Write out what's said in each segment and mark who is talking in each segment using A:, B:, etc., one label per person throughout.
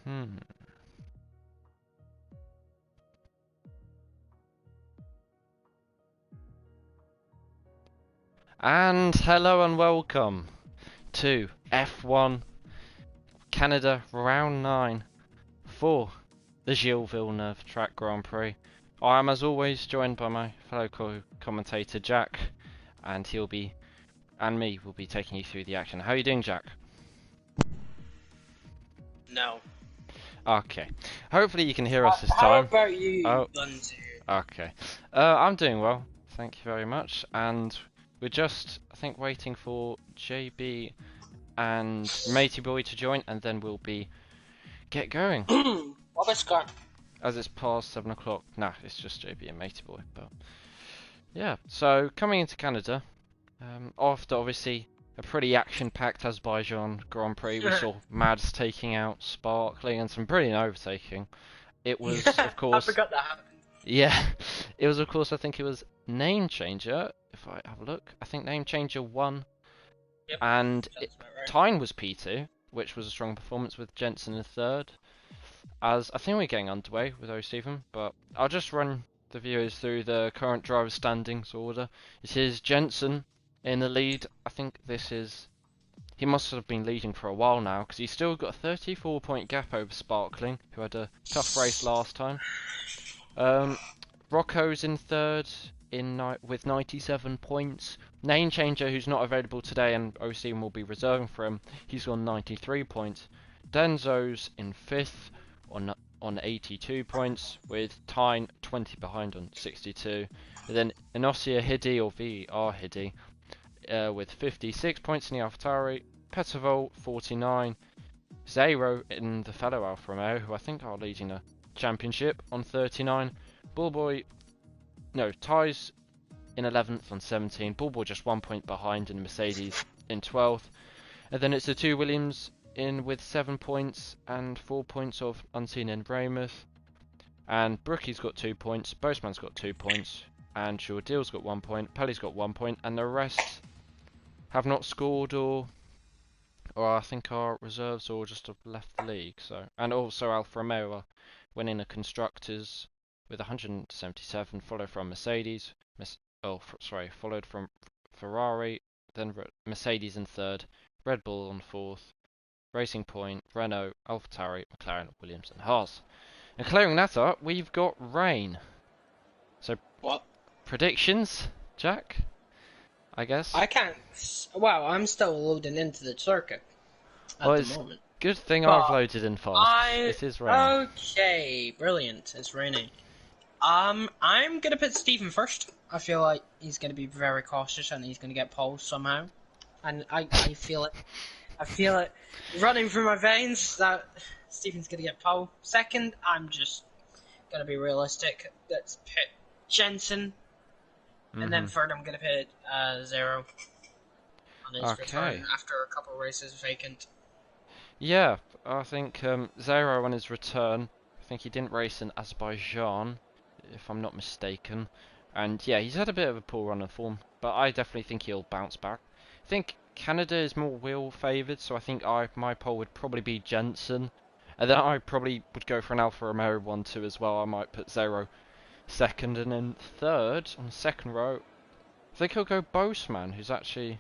A: Hmm. And hello and welcome to F1 Canada Round 9 for the Gilles Villeneuve Track Grand Prix. I am, as always, joined by my fellow commentator Jack, and me will be taking you through the action. How are you doing, Jack?
B: No.
A: Okay. Hopefully you can hear us this
B: How
A: time.
B: about you,
A: Oh.
B: Bunty?
A: Okay. I'm doing well, thank you very much, and we're just, I think, waiting for JB and Matey Boy to join, and then we'll get going.
B: What was score?
A: As it's past 7 o'clock. Nah, it's just JB and Matey Boy, but yeah. So coming into Canada, after obviously a pretty action-packed Azerbaijan Grand Prix, we saw Mads taking out Sparkling and some brilliant overtaking. It was, of course,
B: I forgot that happened.
A: Yeah, it was, of course, I think it was Name Changer, if I have a look. I think Name Changer won,
B: Yep,
A: and
B: that's about right.
A: Tyne was P2, which was a strong performance with Jensen in third. As I think we're getting underway with 07, but I'll just run the viewers through the current driver standings order. It is Jensen in the lead. I think he must have been leading for a while now, because he's still got a 34-point gap over Sparkling, who had a tough race last time. Rocco's in third with 97 points. Name Changer, who's not available today and OC will be reserving for him, he's on 93 points. Denzo's in fifth on 82 points, with Tyne 20 behind on 62. And then Inosia Hidi, or VR Hidi, with 56 points in the AlphaTauri. Petavol 49. Zero in the fellow Alfa Romeo, who I think are leading the championship, on 39. Ty's in 11th on 17. Bullboy just 1 point behind in Mercedes in 12th. And then it's the two Williams in with 7 points and 4 points of Unseen in Weymouth. And Brookie's got 2 points, Boastman's got 2 points, and Shordeal's got 1 point, Pelly's got 1 point, and the rest have not scored or I think are reserves or just have left the league. So, and also Alfa Romeo are winning the constructors with 177, followed from Mercedes, followed from Ferrari, then Mercedes in third, Red Bull on fourth, Racing Point, Renault, AlphaTauri, McLaren, Williams, and Haas. And clearing that up, we've got rain. So,
B: what?
A: Predictions, Jack? I guess.
B: I can't. Wow, I'm still loading into the circuit at the moment.
A: Good thing I've loaded in fast. It is raining.
B: Okay, brilliant. It's raining. I'm gonna put Stephen first. I feel like he's gonna be very cautious and he's gonna get pole somehow. And I feel it. I feel it running through my veins that Stephen's gonna get pole. Second, I'm just gonna be realistic. Let's put Jensen. And then third, I'm gonna put Zero on his return after a couple races vacant.
A: Yeah, I think Zero on his return. I think he didn't race in Azerbaijan, if I'm not mistaken. And yeah, he's had a bit of a poor run of form, but I definitely think he'll bounce back. I think Canada is more wheel favoured, so I think my poll would probably be Jensen. And then I probably would go for an Alfa Romeo 1-2 as well. I might put Zero second, and then third on the second row, I think he'll go Boastman, who's actually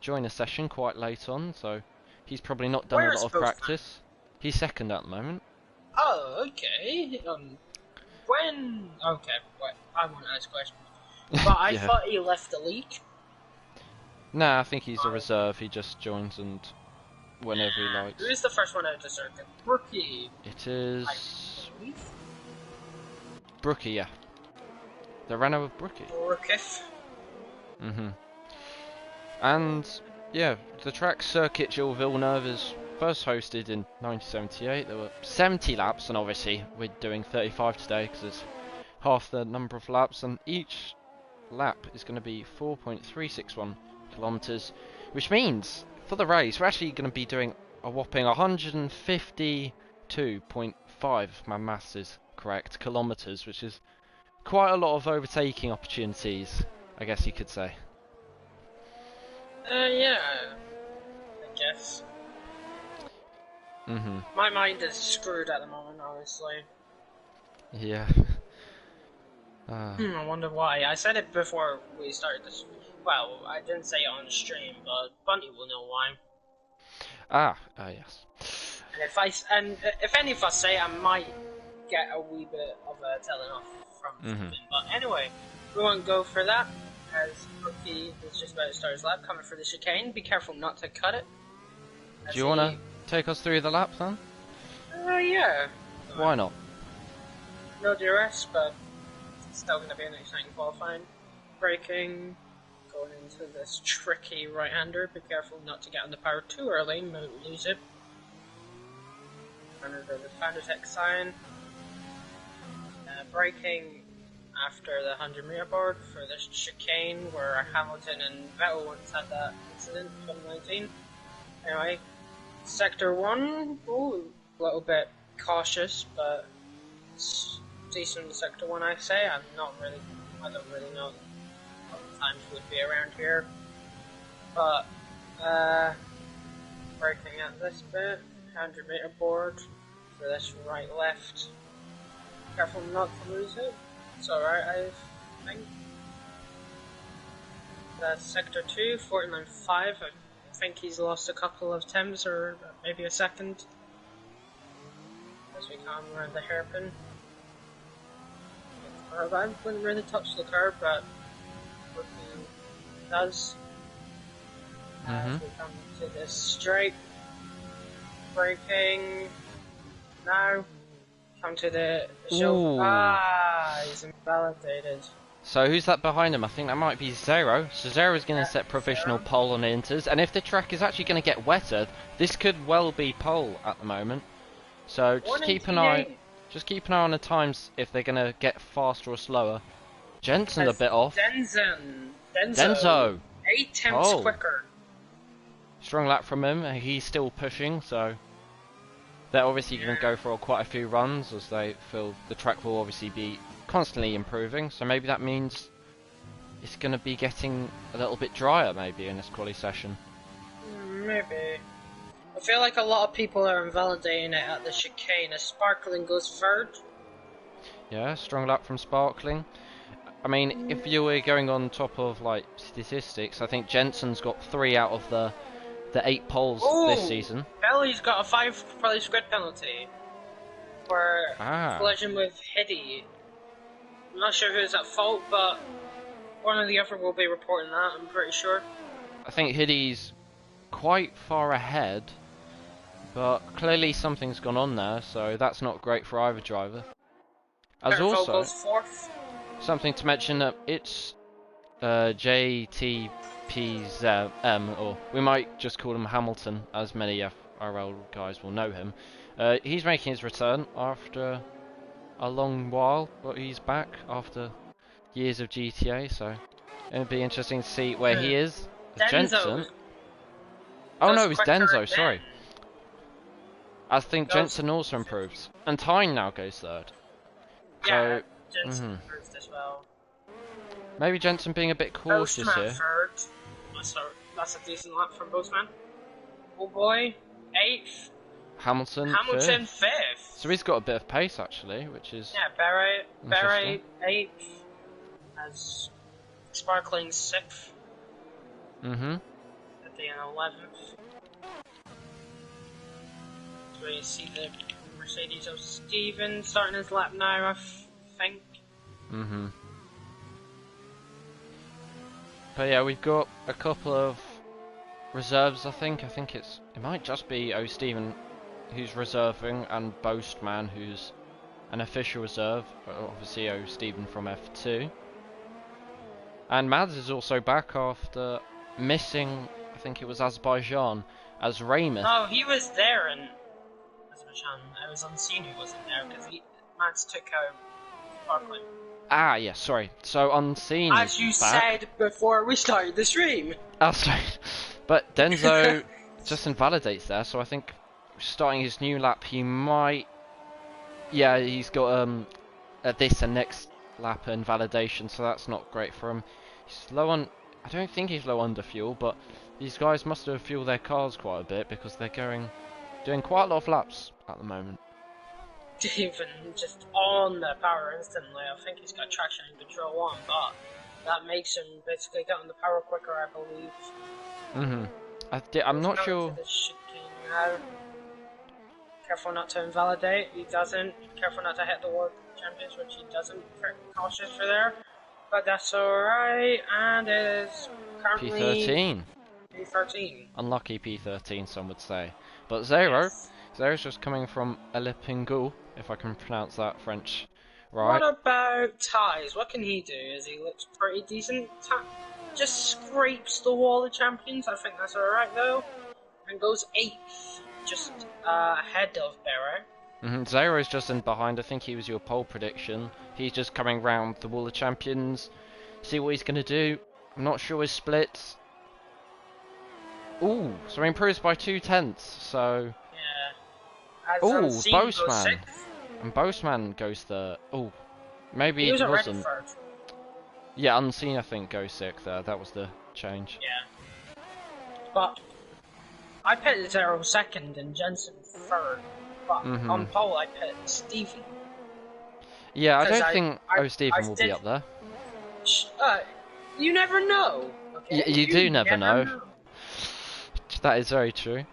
A: joined the session quite late on, so he's probably not done a lot of practice. He's second at the moment.
B: Oh, okay. When? Okay, wait, I won't ask questions. But I thought he left the league.
A: Nah, I think he's a reserve. He just joins and whenever he likes.
B: Who is the first one out of the circuit? Brookie.
A: It is Brookie, yeah. The Renault of Brookie. And yeah, the track Circuit Gilles Villeneuve is first hosted in 1978. There were 70 laps, and obviously we're doing 35 today because it's half the number of laps, and each lap is going to be 4.361 kilometers, which means for the race we're actually going to be doing a whopping 152.5, if my maths is correct, kilometers, which is quite a lot of overtaking opportunities, I guess you could say.
B: Yeah, I guess. My mind is screwed at the moment, honestly.
A: Yeah.
B: I wonder why. I said it before we started this. Well, I didn't say it on the stream, but Bunny will know why.
A: Yes.
B: And if any of us say, I might get a wee bit of a telling off from Stephen. But anyway, we won't go for that, as Rookie is just about to start his lap, coming for the chicane. Be careful not to cut it.
A: Do you want to take us through the lap then?
B: Yeah.
A: Why not?
B: No duress, but it's still going to be an exciting qualifying. Braking, going into this tricky right-hander. Be careful not to get on the power too early, might lose it. Under the Fanatec sign. Braking after the 100-meter board for this chicane where Hamilton and Vettel once had that incident in 2019. Anyway, Sector 1, ooh, a little bit cautious, but it's decent Sector 1 I say. I don't really know what the times would be around here. But, braking at this bit, 100-meter board for this right-left. Careful not to lose it. It's alright, I think. That's Sector 2, 49.5. I think he's lost a couple of tenths or maybe a second as we come around the hairpin. I wouldn't really touch the curb, but what he does. As we come to this straight, braking now. Come to the show. He's invalidated.
A: So who's that behind him? I think that might be Zero. So Zero's going to set provisional pole on Inters, and if the track is actually going to get wetter, this could well be pole at the moment. So just keep an eye on the times if they're going to get faster or slower. Jensen's a bit off. Denzo.
B: 8 tenths quicker.
A: Strong lap from him. He's still pushing, so they're obviously going to go for quite a few runs as they feel the track will obviously be constantly improving. So maybe that means it's going to be getting a little bit drier maybe in this quali session.
B: Maybe. I feel like a lot of people are invalidating it at the chicane as Sparkling goes third.
A: Yeah, strong lap from Sparkling. I mean, if you were going on top of like statistics, I think Jensen's got 3 out of the 8 poles this season.
B: Belly's got a 5 probably squid penalty for collision with Hiddy. I'm not sure who's at fault, but one or the other will be reporting that, I'm pretty sure.
A: I think Hiddy's quite far ahead, but clearly something's gone on there, so that's not great for either driver. As also,
B: goes fourth.
A: Something to mention that it's JTPZM, or we might just call him Hamilton, as many FRL guys will know him. He's making his return after a long while, but he's back after years of GTA, so it'll be interesting to see where he is. Jensen. Oh no, it's Denzo, sorry. I think Jensen also improves. And Tyne now goes third.
B: Yeah, Jensen improved as well.
A: Maybe Jensen being a bit cautious here.
B: Third. That's a decent lap from Boastman. Oh boy, 8th.
A: Hamilton fifth. So he's got a bit of pace actually, which is...
B: Yeah, Barry 8th. As Sparkling 6th. At the 11th. So you see the Mercedes of Steven starting his lap now, I think.
A: But yeah, we've got a couple of reserves, I think. It might just be O'Steven who's reserving, and Boastman who's an official reserve. Obviously O'Steven from F2. And Mads is also back after missing, I think it was Azerbaijan, as Raymond.
B: Oh, he was there in Azerbaijan. I was unseen he wasn't there because Mads took out Sparkling.
A: Ah, yeah, sorry. So Unseen
B: as you
A: back.
B: said before we started the stream.
A: Oh, sorry. But Denzo just invalidates there, so I think starting his new lap, he might... Yeah, he's got this and next lap invalidation, so that's not great for him. He's low on... I don't think he's low under fuel, but these guys must have fueled their cars quite a bit because they're going doing quite a lot of laps at the moment.
B: Even just on the power instantly. I think he's got traction and control on, but that makes him basically get on the power quicker, I believe.
A: I'm not
B: He's
A: sure.
B: going to the chicane now. Careful not to invalidate. He doesn't. Careful not to hit the world champions, which he doesn't. Very cautious for there, but that's alright. And it is currently
A: P13.
B: P13.
A: Unlucky P13, some would say. But Zero,
B: Yes.
A: Zero's just coming from Elipingu, if I can pronounce that French right.
B: What about ties? What can he do? Is he looks pretty decent? Just scrapes the wall of champions. I think that's alright though. And goes 8th, just ahead of Barrow.
A: Zero's just in behind. I think he was your pole prediction. He's just coming round the wall of champions. See what he's going to do. I'm not sure his splits. Ooh, so he improves by 2/10. So.
B: Yeah. As
A: Ooh,
B: Unseen goes
A: Boastman.
B: 6th.
A: And Boastman goes the. Ooh, maybe
B: He was
A: it
B: already
A: wasn't.
B: 3rd.
A: Yeah, Unseen I think goes 6th there. That was the change.
B: Yeah. But I put Zero 2nd and Jensen 3rd. But on pole I put Stephen.
A: Yeah, I
B: 'Cause
A: don't think Stephen will be
B: did-
A: up there.
B: You never know. Okay?
A: You do never know. That is very true.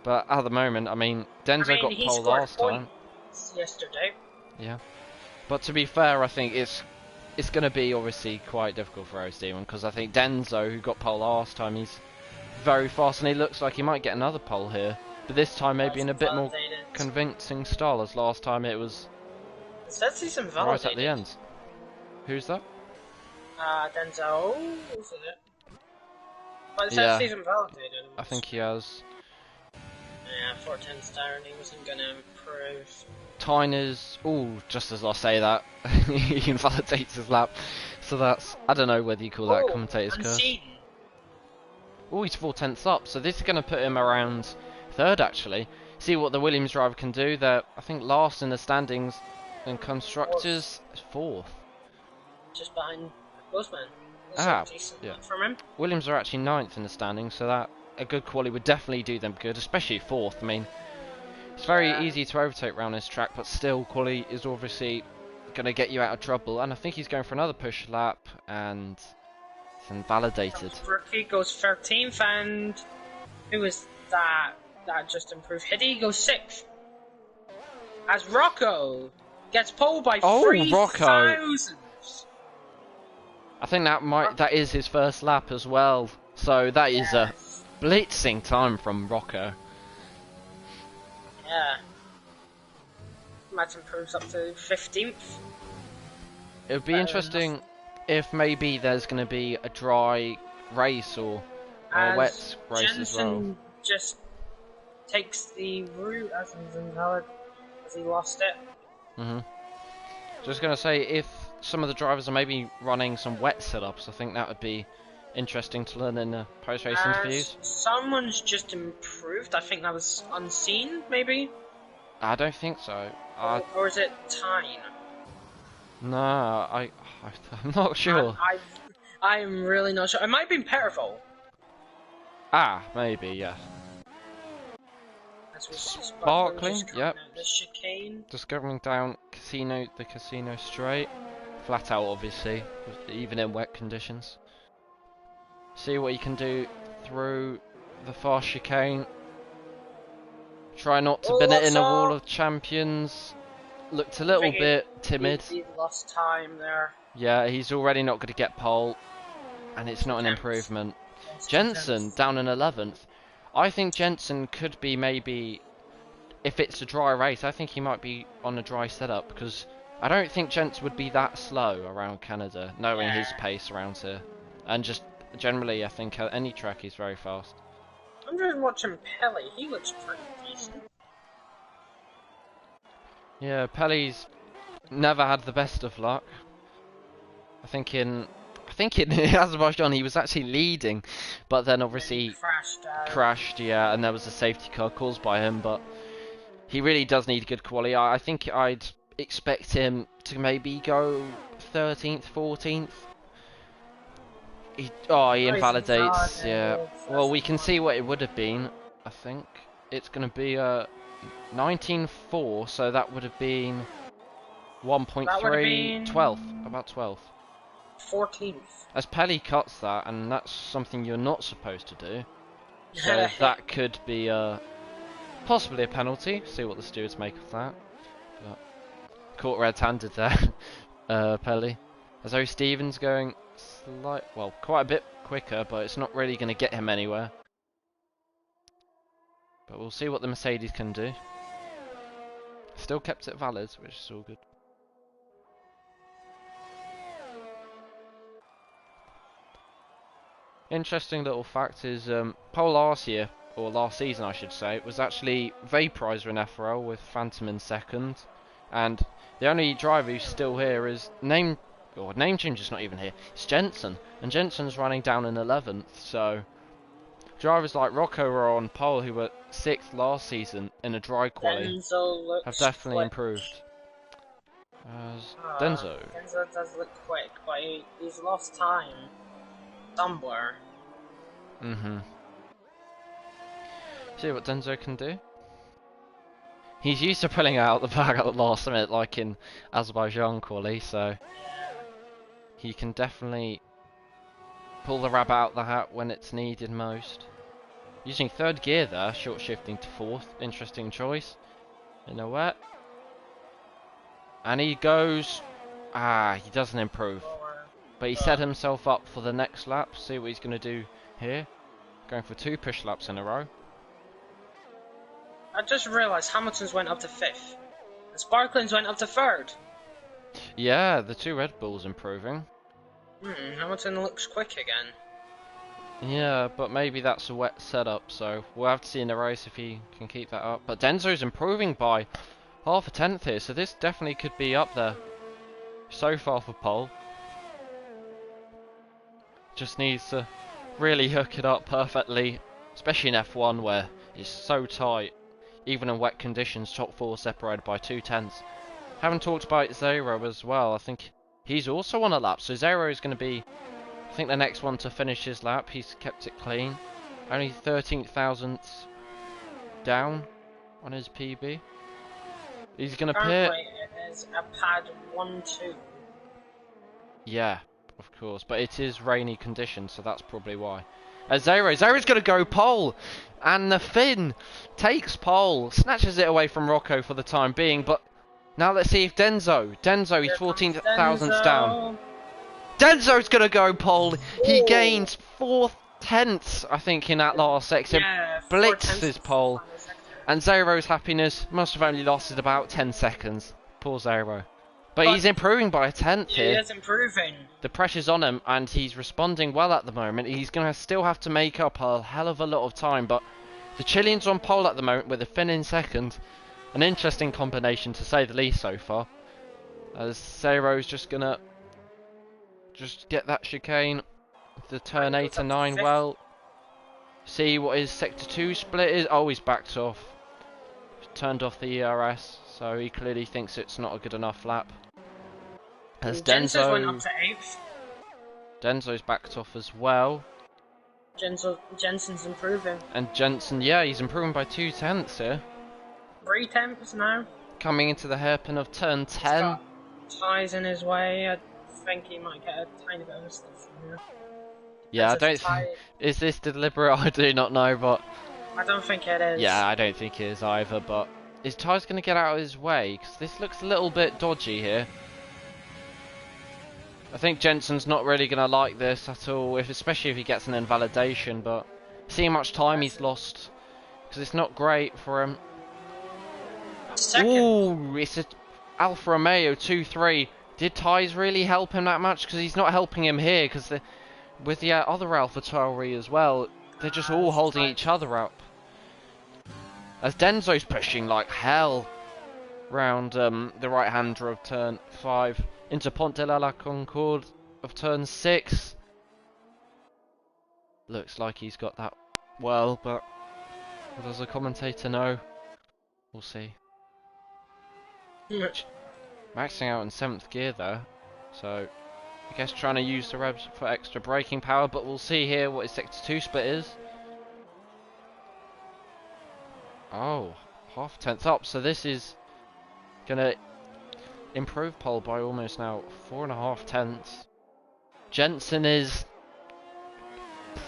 A: But at the moment, I mean, Denzo got
B: he
A: pole
B: scored
A: last time.
B: points yesterday.
A: Yeah. But to be fair, I think it's going to be obviously quite difficult for Rose Demon because I think Denzo, who got pole last time, he's very fast and he looks like he might get another pole here. But this time maybe in a bit more convincing style, as last time it was
B: It says he's invalidated.
A: right at the end. Who's that?
B: Denzel, is it? But it says
A: Yeah.
B: he's invalidated.
A: I think he has.
B: Yeah, 14 star and he wasn't gonna improve.
A: Tyner's, ooh, just as I say that, he invalidates his lap. So that's, I don't know whether you call that commentator's curse.
B: Unseen.
A: Oh, he's 4/10 up, so this is going to put him around 3rd actually. See what the Williams driver can do. They're, I think, last in the standings, and constructors 4th.
B: Just behind Boastman.
A: Yeah.
B: From him.
A: Williams are actually 9th in the standings, so that a good quali would definitely do them good, especially 4th. I mean, it's very easy to overtake around this track, but still, quali is obviously going to get you out of trouble. And I think he's going for another push lap, and it's invalidated.
B: Rookie goes 13th, and who is that? That just improved. Hiddy goes 6th. As Rocco gets pole by 3,000.
A: I think that is his first lap as well. So that is a blitzing time from Rocco.
B: Yeah. Might improves up to 15th.
A: It would be interesting if maybe there's going to be a dry race or a wet race
B: Jensen
A: as well.
B: Just takes the route as he's invalid, as he lost it.
A: Just going to say, if some of the drivers are maybe running some wet setups, I think that would be interesting to learn in the post-race interviews.
B: Someone's just improved. I think that was Unseen, maybe?
A: I don't think so.
B: Or is it Tyne?
A: No, I'm not sure.
B: I'm really not sure. It might have been Perivol.
A: Maybe, yeah.
B: As we see
A: Sparkling,
B: just coming
A: yep.
B: out the chicane.
A: Just going down the casino straight. Flat out, obviously, even in wet conditions. See what you can do through the fast chicane. Try not to bin it in a wall of champions. Looked a little bit timid.
B: He lost time there.
A: Yeah, he's already not going to get pole, and it's not an improvement. Jensen down in 11th. I think Jensen could be maybe, if it's a dry race, I think he might be on a dry setup, because I don't think Jensen would be that slow around Canada, knowing his pace around here. And just generally, I think at any track he's very fast.
B: I'm just watching Pelly. He looks pretty decent.
A: Yeah, Pelly's never had the best of luck. I think in Azerbaijan he was actually leading, but then obviously crashed, yeah, and there was a safety car caused by him, but he really does need good quality. I think I'd expect him to maybe go 13th, 14th. He invalidates, yeah. Well, we can see what it would have been, I think. it's going to be 19.4, so that would have been 1.3,
B: That would have been
A: 12th, about 12th.
B: 14th.
A: As Pelly cuts that, and that's something you're not supposed to do. So that could be possibly a penalty. See what the stewards make of that. But caught red-handed there, Pelly. As though Stevens going quite a bit quicker, but it's not really going to get him anywhere. But we'll see what the Mercedes can do. Still kept it valid, which is all good. Interesting little fact is pole last year, or last season I should say, was actually Vaporizer in FRL with Phantom in second. And the only driver who's still here is name change is not even here. It's Jensen, and Jensen's running down in 11th. So drivers like Rocco were on pole who were 6th last season in a dry quali have definitely improved. Denzo.
B: Denzo does look quick, but he's lost time somewhere.
A: See what Denzo can do. He's used to pulling out the bag at the last minute, like in Azerbaijan quali, so he can definitely pull the rabbit out the hat when it's needed most. Using third gear there, short shifting to fourth. Interesting choice. In a wet. And he goes... he doesn't improve. But he set himself up for the next lap. See what he's going to do here. Going for 2 push laps in a row.
B: I just realised Hamilton's went up to 5th. And Sparkling's went up to 3rd.
A: Yeah, the 2 Red Bulls improving.
B: Hamilton looks quick again.
A: Yeah, but maybe that's a wet setup, so we'll have to see in the race if he can keep that up. But Denzo's improving by half a tenth here, so this definitely could be up there so far for pole. Just needs to really hook it up perfectly, especially in F1 where it's so tight. Even in wet conditions, top 4 separated by 2 tenths. Haven't talked about Zero as well. I think he's also on a lap, so Zero is going to be, I think, the next one to finish his lap. He's kept it clean. Only 13 thousandths down on his PB. He's going to pit.
B: It is a pad 1-2.
A: Yeah, of course, but it is rainy conditions, so that's probably why. Zero's going to go pole, and the Finn takes pole, snatches it away from Rocco for the time being, but now let's see if Denzo, he's 14 thousandths down. Denzo's going to go pole. He gains 4 tenths, I think, in that last section.
B: Yeah,
A: blitzes pole, and Zero's happiness must have only lasted about 10 seconds. Poor Zero. But he's improving by a tenth here.
B: He is improving.
A: The pressure's on him, and he's responding well at the moment. He's going to still have to make up a hell of a lot of time, but the Chilean's on pole at the moment with a Finn in second. An interesting combination, to say the least, so far. As Zero's just going to get that chicane, the turn 8 and 9 well. See what his sector 2 split is. Oh, he's backed off. Turned off the ERS, so he clearly thinks it's not a good enough lap. As
B: Denzo went up to 8th.
A: Denzo's backed off as well.
B: Jensen's improving.
A: And Jensen, yeah, he's improving by 2 tenths here.
B: 3 tenths now.
A: Coming into the hairpin of turn 10.
B: Tyres in his way. I think he might get a tiny bit of a slip from here.
A: Yeah, I don't think... Is this deliberate? I do not know, but...
B: I don't think it is.
A: Yeah, I don't think it is either, but... Is Ty's going to get out of his way? Because this looks a little bit dodgy here. I think Jensen's not really going to like this at all, especially if he gets an invalidation, but... See how much time he's lost. Because it's not great for him. Ooh, it's a Alfa Romeo 2-3. Did Ty's really help him that much? Because he's not helping him here, because with the other Alpha Tauri as well, they're just all holding each other up. As Denzo's pushing like hell round the right-hander of turn 5 into Pont de la Concorde of turn 6. Looks like he's got that well, but does the commentator know? We'll see. Maxing out in 7th gear there, so I guess trying to use the revs for extra braking power, but we'll see here what his sector 2 split is. Oh, half a tenth up. So this is gonna improve pole by almost now 4.5 tenths. Jensen is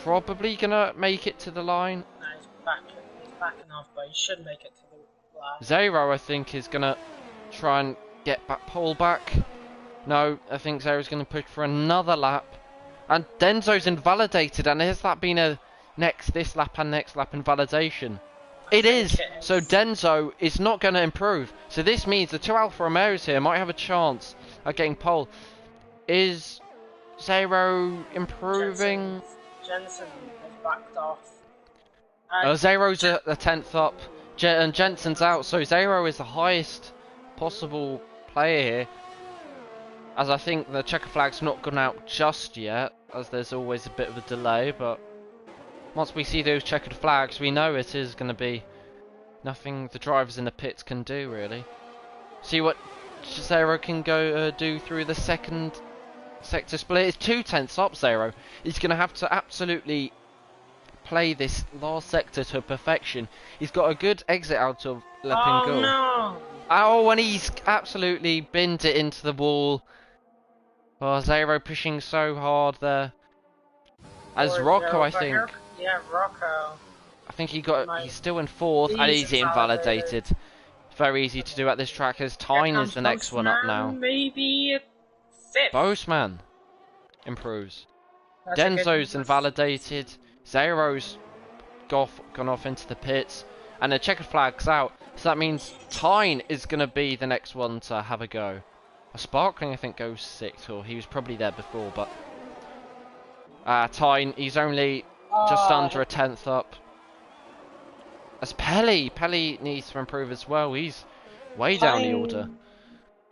A: probably gonna make it to the line.
B: No, he's backing off, but he should make it to the line.
A: Zero, I think, is gonna try and get back pole back. No, I think Zero's gonna push for another lap. And Denzo's invalidated, and has that been a this lap and next lap invalidation? It is. So Denzo is not going to improve. So this means the two Alfa Romeos here might have a chance at getting pole. Is Zero improving?
B: Jensen has backed off.
A: Zero's a tenth up, and Jensen's out. So Zero is the highest possible player here. As I think the checker flag's not gone out just yet, as there's always a bit of a delay, but once we see those checkered flags, we know it is going to be nothing the drivers in the pits can do, really. See what Zero can go do through the second sector split. It's 2 tenths up, Zero. He's going to have to absolutely play this last sector to perfection. He's got a good exit out of Le Pingot.
B: Oh, no!
A: Oh, and he's absolutely binned it into the wall. Oh, Zero pushing so hard there. As Rocco, I think.
B: Yeah, Rocco.
A: I think he's still in 4th, and he's invalidated. Very easy to do at this track, as Tyne is the next one up now.
B: Maybe 5th.
A: Boseman improves.
B: That's
A: Denzo's invalidated. Zero's gone off into the pits, and the checkered flag's out. So that means Tyne is going to be the next one to have a go. Sparkling, I think, goes 6th, or he was probably there before, but Tyne, he's only just under a tenth up. As Pelly needs to improve as well. He's way down the order.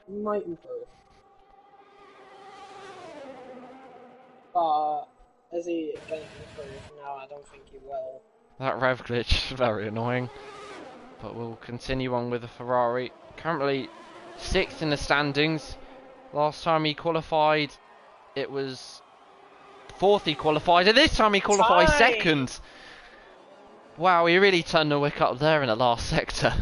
B: Might improve. But is he going to improve? No, I don't think he will.
A: That rev glitch is very annoying. But we'll continue on with the Ferrari. Currently 6th in the standings. Last time he qualified, it was 4th he qualified, and this time he qualified 2nd. Wow, he really turned the wick up there in the last sector.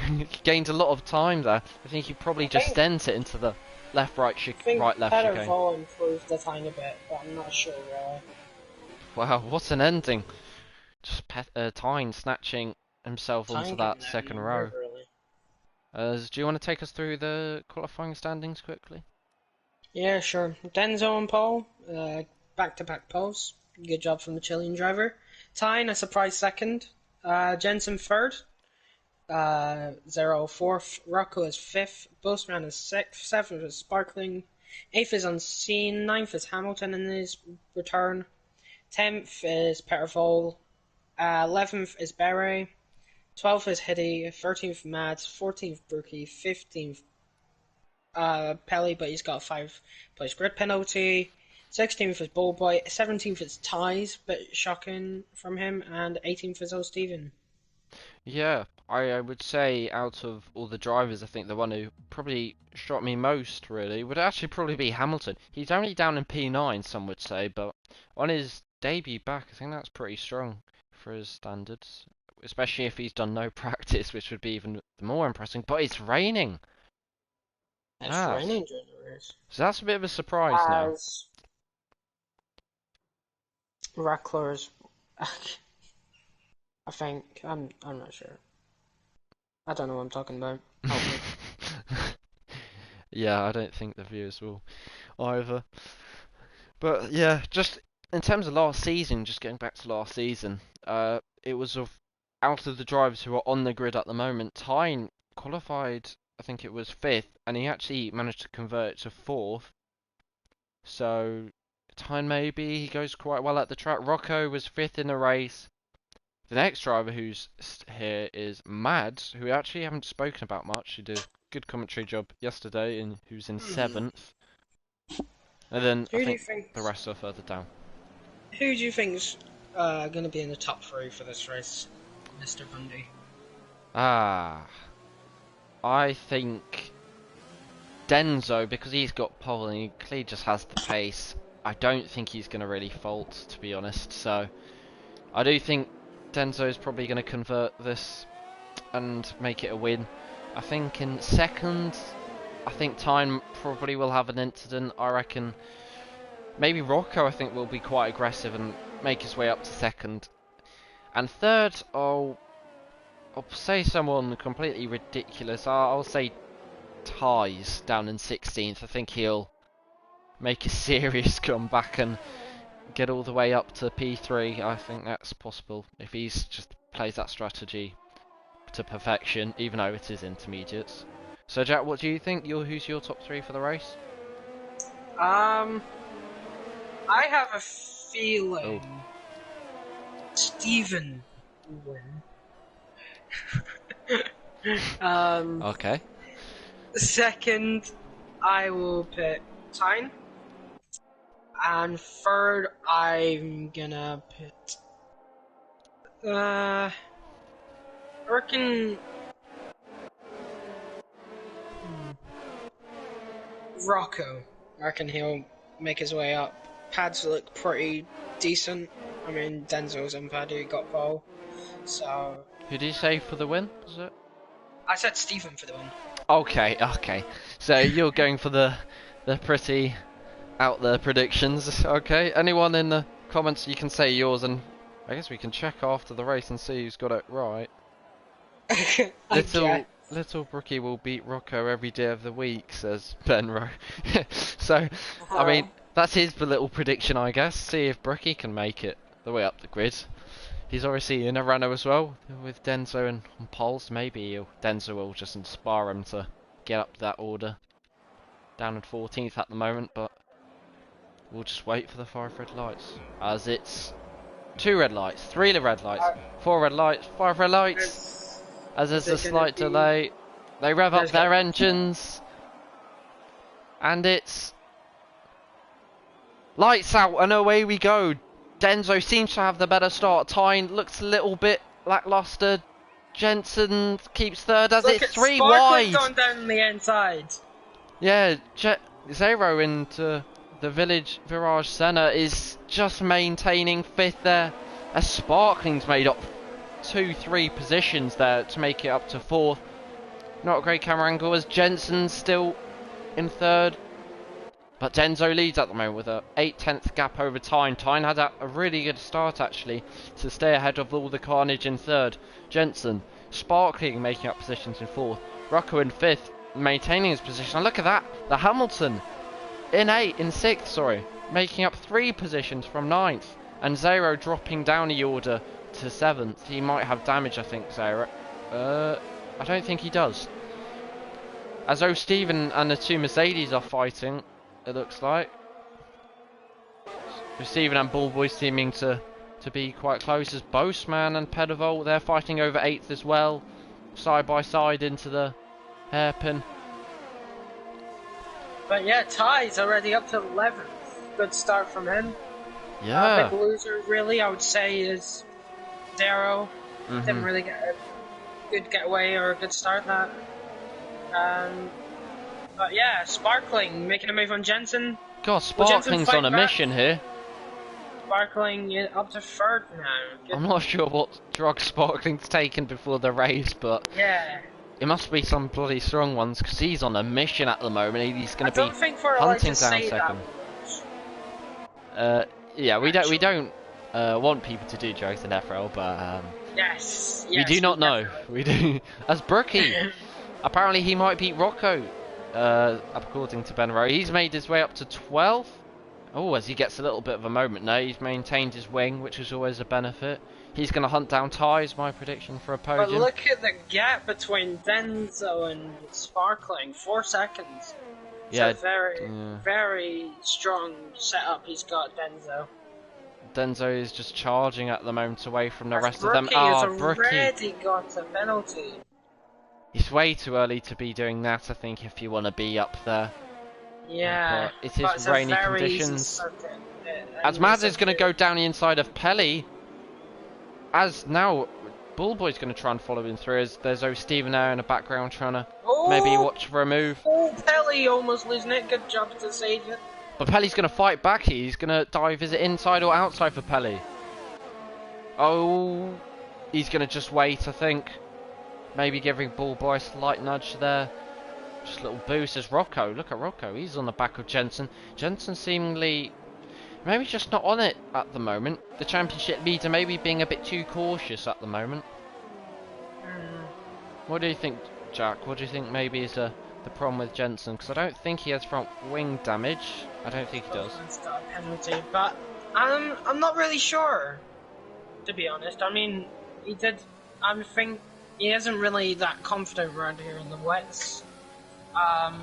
A: He gained a lot of time there. I think he probably just sent it into the right-left chicane.
B: Pettervol improved a tiny bit, but I'm not sure really.
A: Wow, what an ending. Just Tyne snatching himself onto that second row. Really. Do you want to take us through the qualifying standings quickly?
B: Yeah, sure. Denzo and Paul, back-to-back poles. Good job from the Chilean driver. Tyne, a surprise 2nd. Jensen 3rd. Zero 4th. Rocco is 5th. Boseman is 6th. 7th is Sparkling. 8th is Unseen. 9th is Hamilton in his return. 10th is Pettervol. 11th is Beret. 12th is Hiddy. 13th Mads. 14th Brookie. 15th Pelly, but he's got a 5-place grid penalty. 16th is Ballboy. 17th is Ties, but shocking from him. And 18th is O'Steven.
A: Yeah, I would say out of all the drivers, I think the one who probably shocked me most, really, would actually probably be Hamilton. He's only down in P9, some would say, but on his debut back, I think that's pretty strong for his standards. Especially if he's done no practice, which would be even more impressive. But it's raining.
B: It's raining during the race.
A: So that's a bit of a surprise now.
B: Rackler's, I think, I'm not sure. I don't know what I'm talking about.
A: Yeah, I don't think the viewers will either. But yeah, just in terms of last season, just getting back to last season, it was out of the drivers who are on the grid at the moment, Tyne qualified, I think it was 5th, and he actually managed to convert it to 4th. So Tyne, maybe he goes quite well at the track. Rocco was 5th in the race. The next driver who's here is Mads, who we actually haven't spoken about much. He did a good commentary job yesterday, and who's in 7th. And then I think the rest are further down.
B: Who do you think's going to be in the top 3 for this race, Mr. Bundy?
A: I think Denzo, because he's got pole and he clearly just has the pace. I don't think he's going to really fault, to be honest. So I do think Denzo is probably going to convert this and make it a win. I think in second, I think Tyne probably will have an incident. I reckon maybe Rocco, I think, will be quite aggressive and make his way up to second. And third, I'll say someone completely ridiculous. I'll say Ties down in 16th. I think he'll make a serious comeback and get all the way up to P3. I think that's possible if he's just plays that strategy to perfection, even though it is intermediates. So Jack, what do you think? Who's your top 3 for the race?
B: I have a feeling Stephen will win.
A: Okay.
B: Second, I will pick Tyne. And third, I'm gonna pick I reckon Rocco. I reckon he'll make his way up. Pads look pretty decent. I mean, Denzel's in pad who got pole. So.
A: Who did you say for the win? Was it?
B: I said Stephen for the win.
A: Okay. So you're going for the pretty out there predictions. Okay. Anyone in the comments, you can say yours, and I guess we can check after the race and see who's got it right. Little Brookie will beat Rocco every day of the week, says Benro. So, I mean, that's his little prediction, I guess. See if Brookie can make it the way up the grid. He's obviously in a runner as well, with Denzo and Poles. Maybe Denzo will just inspire him to get up that order. Down in 14th at the moment, but we'll just wait for the 5 red lights. As it's 2 red lights, 3 red lights, 4 red lights, 5 red lights. As there's a slight delay, they rev up their engines. And it's lights out and away we go. Denzo seems to have the better start. Tyne looks a little bit lackluster. Jensen keeps third as it's 3 wide.
B: Gone down the inside.
A: Yeah, Zero into the Village Virage Senna is just maintaining 5th there. As Sparkling's made up 2-3 positions there to make it up to 4th. Not a great camera angle as Jensen's still in 3rd. But Denzo leads at the moment with a 8/10 gap over Tyne. Tyne had a really good start actually to stay ahead of all the carnage in 3rd. Jensen, Sparkling making up positions in 4th. Rocco in 5th, maintaining his position. And look at that, the Hamilton in 6th, sorry, making up 3 positions from 9th. And Zero dropping down the order to 7th. He might have damage, I think, Zero. I don't think he does. As Stephen and the 2 Mercedes are fighting, it looks like. Stephen and Ballboy seeming to be quite close as Boastman and Pedivol, they're fighting over 8th as well. Side by side into the hairpin.
B: But yeah, Ty's already up to 11th. Good start from him.
A: Yeah.
B: Big loser, really, I would say, is Darrow. Didn't really get a good getaway or a good start that. But yeah, Sparkling making a move on Jensen.
A: God, Sparkling's on a mission here.
B: Sparkling up to 3rd now. Good.
A: I'm not sure what drug Sparkling's taken before the race, but
B: yeah,
A: it must be some bloody strong ones because he's on a mission at the moment. He's going to be
B: hunting
A: down second. Yeah, we don't want people to do drugs in FRL, but
B: yes,
A: we do not know. We do. As Brookie, apparently he might beat Rocco. According to Ben Rowe, he's made his way up to 12th. Oh, as he gets a little bit of a moment now, he's maintained his wing, which is always a benefit. He's going to hunt down Ty's, my prediction for a podium.
B: But look at the gap between Denzo and Sparkling, 4 seconds.
A: Yeah,
B: it's a very strong setup he's got, Denzo.
A: Denzo is just charging at the moment away from the rest
B: Brookie
A: of them.
B: has already got a penalty.
A: It's way too early to be doing that, I think, if you want to be up there.
B: Yeah,
A: but it is rainy conditions. As Maz is going to go down the inside of Pelly. As now, Bullboy's going to try and follow him through. As there's Stephen there in the background trying to maybe watch for a move.
B: Oh, Pelly almost losing it. Good job to save it.
A: But Pelly's going to fight back. He's going to dive. Is it inside or outside for Pelly? Oh, he's going to just wait, I think. maybe giving Ball Boy a slight nudge there. Just a little boost as Rocco. Look at Rocco. He's on the back of Jensen. Jensen seemingly maybe just not on it at the moment. The championship leader maybe being a bit too cautious at the moment. What do you think, Jack? What do you think maybe is the problem with Jensen? Because I don't think he has front wing damage. I don't think he does.
B: He's got a penalty, but I'm not really sure, to be honest. I mean, I think he isn't really that confident around here in the wets. I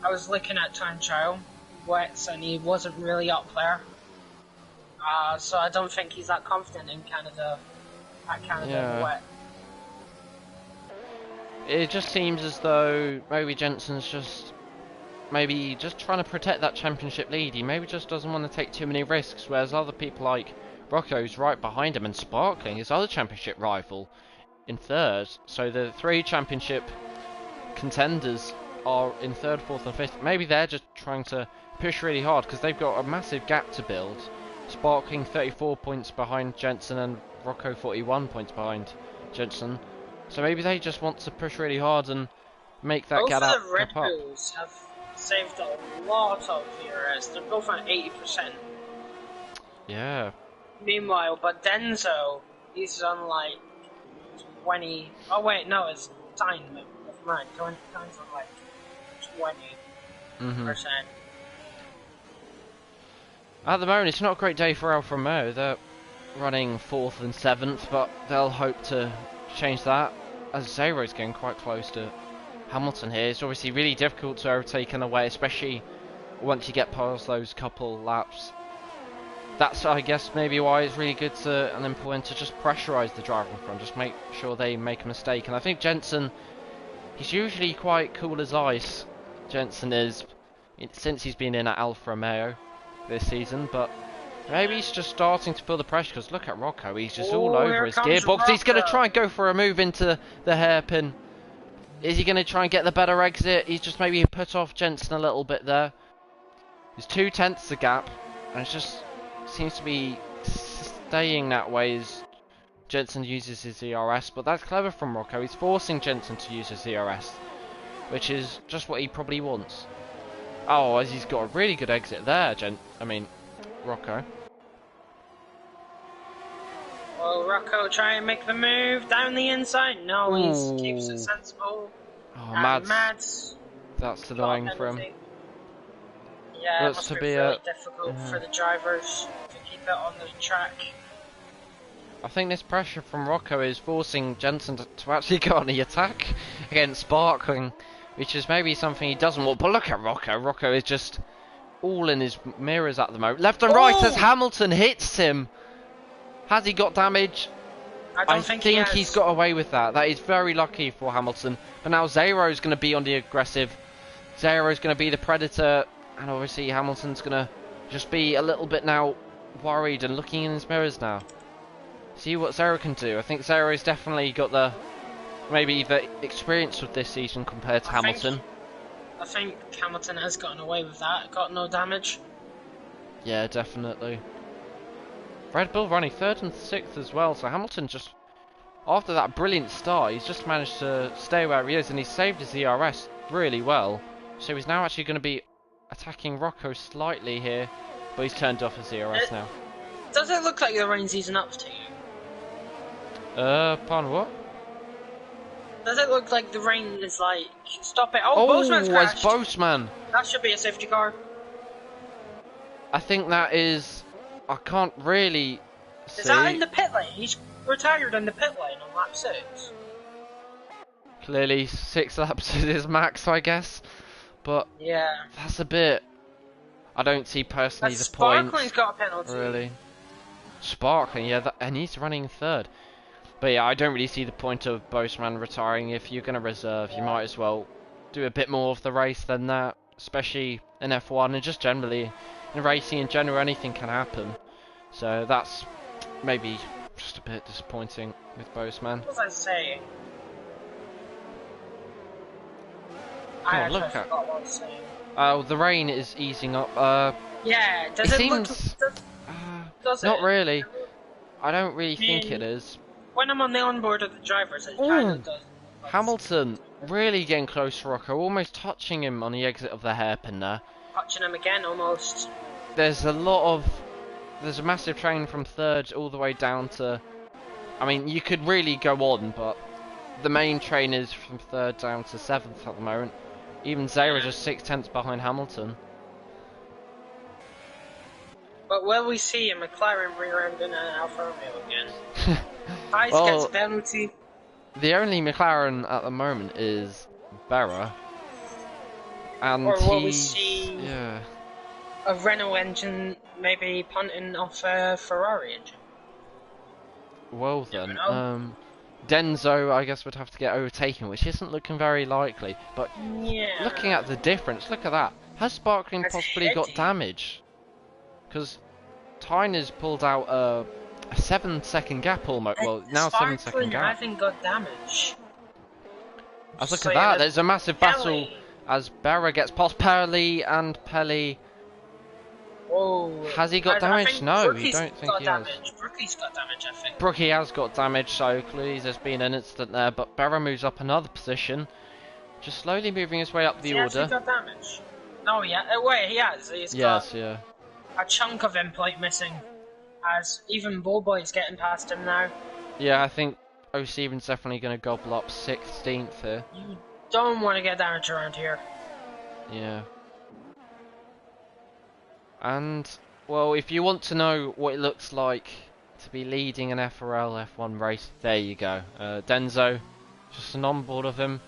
B: was looking at time trial wets, and he wasn't really up there. So I don't think he's that confident in Canada. At Canada wet.
A: It just seems as though maybe Jensen's just trying to protect that championship lead. He maybe just doesn't want to take too many risks, whereas other people like Rocco's right behind him and Sparkling, his other championship rival, in third. So the three championship contenders are in third, fourth and fifth. Maybe they're just trying to push really hard because they've got a massive gap to build. Sparkling 34 points behind Jensen and Rocco 41 points behind Jensen. So maybe they just want to push really hard and make that gap up.
B: Both the Red Bulls have saved a lot of VRS. They're both on 80%.
A: Yeah.
B: Meanwhile, but Denzo, he's on like 20. Oh wait, no, it's time. Never mind. Time's on like 20%.
A: At the moment, it's not a great day for Alfa Romeo. They're running 4th and 7th, but they'll hope to change that. As Zero's getting quite close to Hamilton here. It's obviously really difficult to overtake in the way, especially once you get past those couple laps. That's, I guess, maybe why it's really good and important to just pressurise the driver in front, just make sure they make a mistake. And I think Jensen, he's usually quite cool as ice. Jensen is, since he's been in at Alfa Romeo this season, but maybe he's just starting to feel the pressure, because look at Rocco, he's just all over his gearbox.
B: Rocco.
A: He's going to try and go for a move into the hairpin. Is he going to try and get the better exit? He's just maybe put off Jensen a little bit there. There's 2/10 the gap, and it just seems to be staying that way as Jensen uses his ERS, but that's clever from Rocco. He's forcing Jensen to use his ERS, which is just what he probably wants. Oh, as he's got a really good exit there, Rocco.
B: Well, Rocco try and make the move down the inside. No, he keeps it sensible.
A: Oh,
B: Mads.
A: That's annoying for him.
B: Yeah, it must be really difficult for the drivers to keep it on the track.
A: I think this pressure from Rocco is forcing Jensen to actually go on the attack against Sparkling, which is maybe something he doesn't want. But look at Rocco. Rocco is just all in his mirrors at the moment. Left and right as Hamilton hits him. Has he got damage?
B: I think
A: he's got away with that. That is very lucky for Hamilton. But now Zero's going to be on the aggressive. Zero's going to be the predator. And obviously Hamilton's going to just be a little bit now worried and looking in his mirrors now. See what Zero can do. I think Zero's definitely got maybe the experience with this season compared to Hamilton.
B: I think Hamilton has gotten away with that. Got no damage.
A: Yeah, definitely. Red Bull running 3rd and 6th as well. So Hamilton just, after that brilliant start, he's just managed to stay where he is. And he's saved his ERS really well. So he's now actually going to be attacking Rocco slightly here. But he's turned off his ERS now.
B: Does it look like the rain season up to you?
A: Pardon what?
B: Does it look like the rain is like, stop it? Oh, Boseman's crashed.
A: It's Boseman.
B: That should be a safety car.
A: I think that is, I can't really see.
B: Is that in the pit lane? He's retired in the pit lane on lap 6.
A: Clearly 6 laps is his max, I guess. But
B: yeah,
A: that's a bit, I don't see personally the point.
B: Sparkling's got a penalty.
A: Really. Sparkling, yeah, and he's running 3rd. But yeah, I don't really see the point of Boseman retiring. If you're going to reserve, you might as well do a bit more of the race than that. Especially in F1 and just generally in racing in general, anything can happen. So that's maybe just a bit disappointing with Boseman.
B: What was I saying?
A: Oh, look at.
B: What I was saying.
A: Oh, the rain is easing up.
B: Yeah, does it
A: seems,
B: look... Does
A: not
B: it?
A: really. I don't really think it is.
B: When I'm on the onboard of the drivers, it kind of doesn't
A: Hamilton really getting close to Rocco, almost touching him on the exit of the hairpin there.
B: Touching him again, almost.
A: There's a massive train from third all the way down to, I mean, you could really go on, but the main train is from third down to seventh at the moment. Even Zara just 6/10 behind Hamilton.
B: But will we see a McLaren rear-ending an Alfa Romeo again? Price
A: Well,
B: gets a penalty.
A: The only McLaren at the moment is Berra. And
B: Or will we
A: he's...
B: see
A: yeah.
B: a Renault engine maybe punting off a Ferrari engine?
A: Well then,
B: know.
A: Denzo I guess would have to get overtaken, which isn't looking very likely. But
B: Yeah.
A: looking at the difference, look at that. Has Sparkling
B: That's
A: possibly got
B: heady.
A: damage? Because Tyner's pulled out a 7-second gap almost. Well, now 7-second
B: Sparkling
A: gap.
B: hasn't got damage.
A: As look
B: So
A: at
B: yeah,
A: that, there's a massive battle
B: Kelly.
A: as Berra gets past Perley and Pelly.
B: Whoa.
A: Has he got
B: I
A: damage?
B: think
A: No,
B: Brookie's
A: you don't think
B: got
A: he has.
B: damage. Brookie's got damage, I think.
A: Brookie has got damage, so clearly there's been an incident there, but Berra moves up another position, just slowly moving his way up the
B: Has he actually
A: order.
B: got damage? No, yeah. Wait, he has. He's
A: Yes,
B: got
A: yeah.
B: a chunk of end plate missing. As even Bullboy's getting past him now.
A: Yeah, I think O'Stevens definitely going to gobble up 16th here.
B: You don't want to get damage around here.
A: Yeah. And, well, if you want to know what it looks like to be leading an FRL F1 race, there you go. Denzo, just an onboard of him.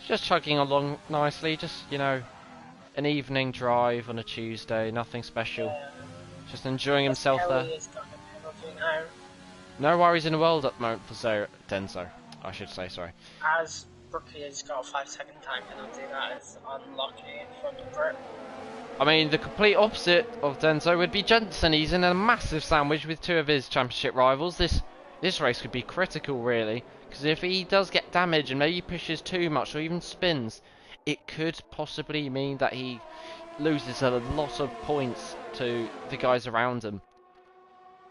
A: Just chugging along nicely, just, you know, an evening drive on a Tuesday, nothing special. Just enjoying himself there.
B: Kelly has got a penalty now.
A: No worries in the world at the moment for Denzo, I should say, sorry.
B: As Brookie has got a 5-second time penalty, that is unlucky in front of Britt.
A: I mean, the complete opposite of Denzo would be Jensen. He's in a massive sandwich with two of his championship rivals. This race could be critical, really, because if he does get damage and maybe pushes too much or even spins, it could possibly mean that he loses a lot of points to the guys around him.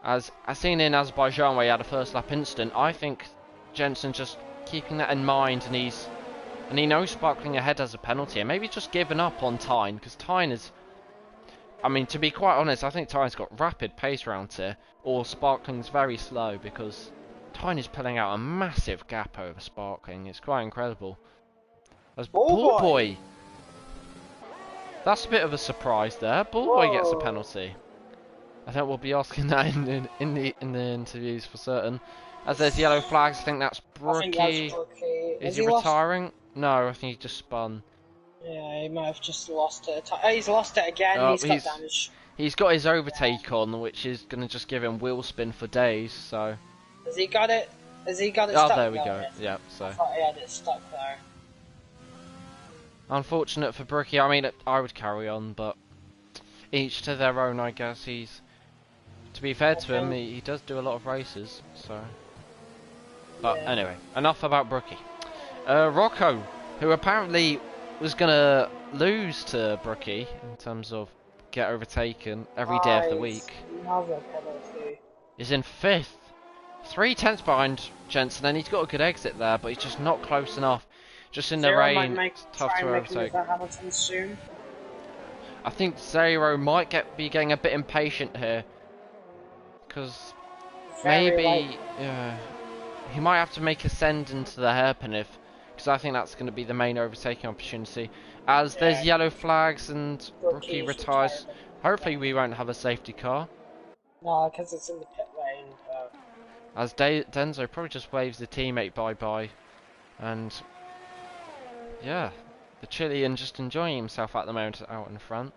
A: As seen in Azerbaijan where he had a first lap incident, I think Jensen's just keeping that in mind, and he knows Sparkling ahead as a penalty, and maybe just given up on Tyne, because Tyne is, I mean, to be quite honest, I think Tyne's got rapid pace around here, or Sparkling's very slow, because Tyne is pulling out a massive gap over Sparkling. It's quite incredible. As Bullboy, that's a bit of a surprise there. Bullboy gets a penalty. I think we'll be asking that in the interviews for certain. As there's yellow flags, I think that's Brookie. Is he retiring? No, I think he just spun.
B: Yeah, he might have just lost it. He's lost it again.
A: Oh,
B: he's got damage.
A: He's got his overtake on, which is going to just give him wheel spin for days. So.
B: Has he got it? Has he got it
A: Oh,
B: stuck?
A: there we go. Yeah. So.
B: I thought he had it stuck there.
A: Unfortunate for Brookie. I mean, I would carry on, but each to their own, I guess. To be fair to him, he does do a lot of races. So. But anyway, enough about Brookie. Rocco, who apparently was going to lose to Brookie in terms of get overtaken every day of the week, is in 5th. 3/10 behind Jensen, and he's got a good exit there, but he's just not close enough. Just in the rain, it's tough to overtake. I think Zero might be getting a bit impatient here, because maybe he might have to make a send into the hairpin because I think that's going to be the main overtaking opportunity. As there's yellow flags and Brookie retires. Hopefully we won't have a safety car.
B: No, because it's in the pit lane.
A: As Denzo probably just waves the teammate bye-bye. And yeah, the Chilean just enjoying himself at the moment out in front.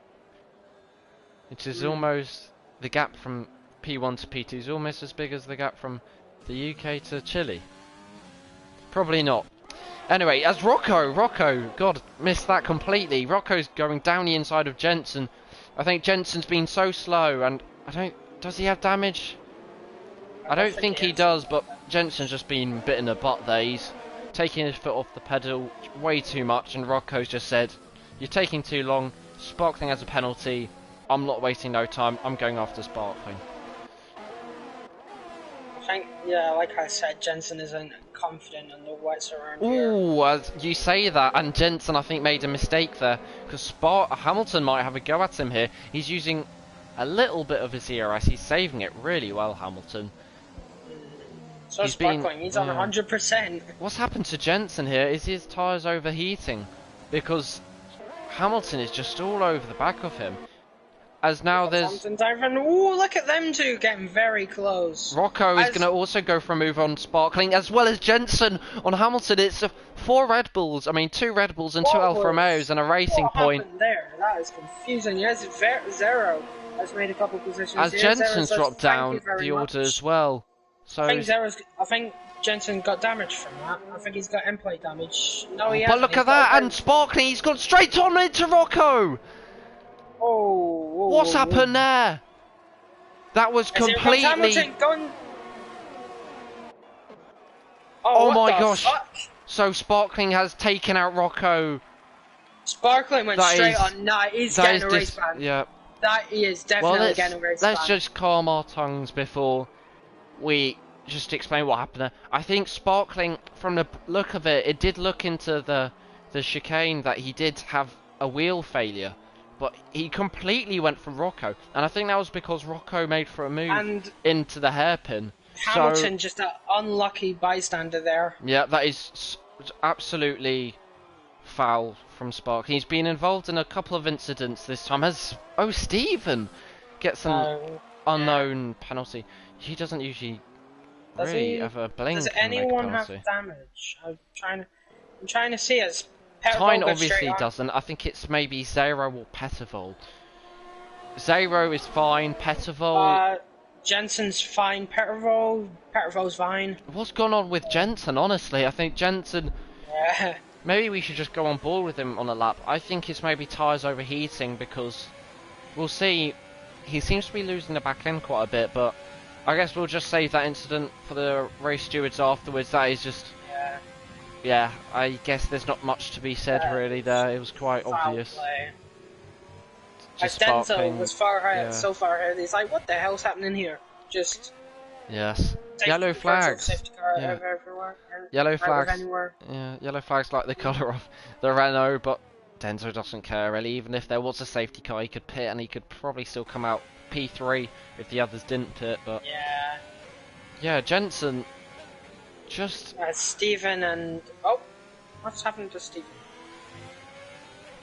A: It is almost, the gap from P1 to P2 is almost as big as the gap from the UK to Chile. Probably not. Anyway, as Rocco, God, missed that completely. Rocco's going down the inside of Jensen. I think Jensen's been so slow, and does he have damage? I don't think he does, but Jensen's just been bit in the butt there. He's taking his foot off the pedal way too much, and Rocco's just said, "You're taking too long. Sparkling has a penalty. I'm not wasting no time. I'm going after Sparkling."
B: Yeah, like I said, Jensen isn't confident on the wets around here.
A: Ooh, you say that, and Jensen I think made a mistake there, because Hamilton might have a go at him here. He's using a little bit of his ERS. He's saving it really well, Hamilton.
B: So Sparkling, he's on 100%.
A: What's happened to Jensen here? Is his tyres overheating? Because Hamilton is just all over the back of him. As now there's...
B: Ooh, look at them two getting very close.
A: Rocco is going to also go for a move on Sparkling, as well as Jensen on Hamilton. It's 4 Red Bulls, I mean 2 Red Bulls and 2 Alfa Romeos and a racing point.
B: What happened there? That is confusing. Yes, Zero has made a couple positions
A: as
B: here.
A: Jensen's dropped down the order as well. So
B: I think Jensen got damage from that. I think he's got end plate damage. No, he hasn't.
A: But look at that, and Sparkling, he's gone straight on into Rocco! What's happened there? That was completely... Oh my gosh. So Sparkling has taken out Rocco.
B: Sparkling went straight on. Nah, he's getting a race ban.
A: Yeah.
B: That is definitely getting a race ban.
A: Let's just calm our tongues before we just explain what happened there. I think Sparkling, from the look of it, it did look into the chicane that he did have a wheel failure. But he completely went for Rocco, and I think that was because Rocco made for a move into the hairpin.
B: Hamilton just an unlucky bystander there.
A: Yeah, that is absolutely foul from Spark. He's been involved in a couple of incidents this time. Stephen gets an unknown penalty. He doesn't usually ever blink.
B: Does anyone have damage? I'm trying to see as.
A: Tyne obviously doesn't. I think it's maybe Zero or Pettervol. Zero is fine. Pettervol.
B: Jensen's fine. Pettervol's fine.
A: What's gone on with Jensen? Honestly, I think Jensen.
B: Yeah.
A: Maybe we should just go on board with him on a lap. I think it's maybe tyres overheating because we'll see. He seems to be losing the back end quite a bit, but I guess we'll just save that incident for the race stewards afterwards. That is just. Yeah, I guess there's not much to be said really there. It was quite obvious.
B: Just Denzel was so far ahead. He's like, what the hell's happening here? Just...
A: Yes. Yellow flags. Yellow flags. Yeah, yellow flags like the colour of the Renault, but Denzel doesn't care really. Even if there was a safety car, he could pit and he could probably still come out P3 if the others didn't pit, but... Yeah, Jensen... Just...
B: Stephen and... Oh! What's happened to Stephen?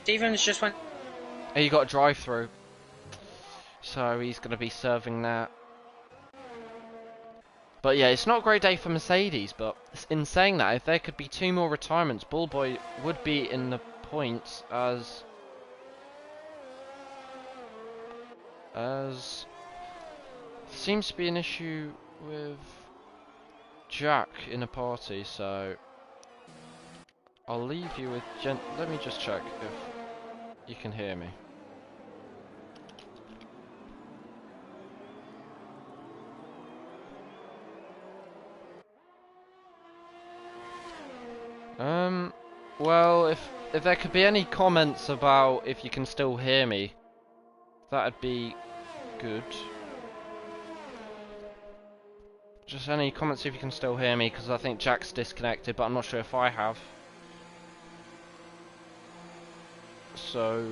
B: Stephen's just went...
A: He got a drive-through. So he's going to be serving that. But yeah, it's not a great day for Mercedes, but in saying that, if there could be 2 more retirements, Bullboy would be in the points as... Seems to be an issue with... Jack in a party, so I'll leave you with let me just check if you can hear me. Well, if there could be any comments about if you can still hear me, that'd be good. Just any comments if you can still hear me, because I think Jack's disconnected, but I'm not sure if I have. So...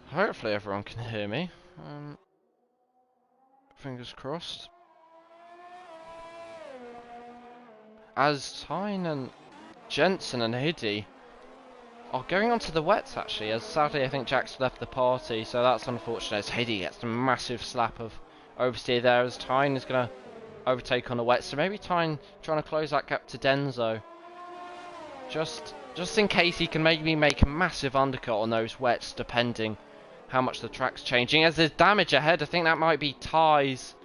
A: hopefully everyone can hear me. Fingers crossed. As Tyne and Jensen and Hiddy are going on to the wets actually, as sadly I think Jack's left the party, so that's unfortunate as Hiddy gets a massive slap of oversteer there as Tyne is going to overtake on the wets, so maybe Tyne trying to close that gap to Denzo. Just in case he can maybe make a massive undercut on those wets depending how much the track's changing. As there's damage ahead, I think that might be ties.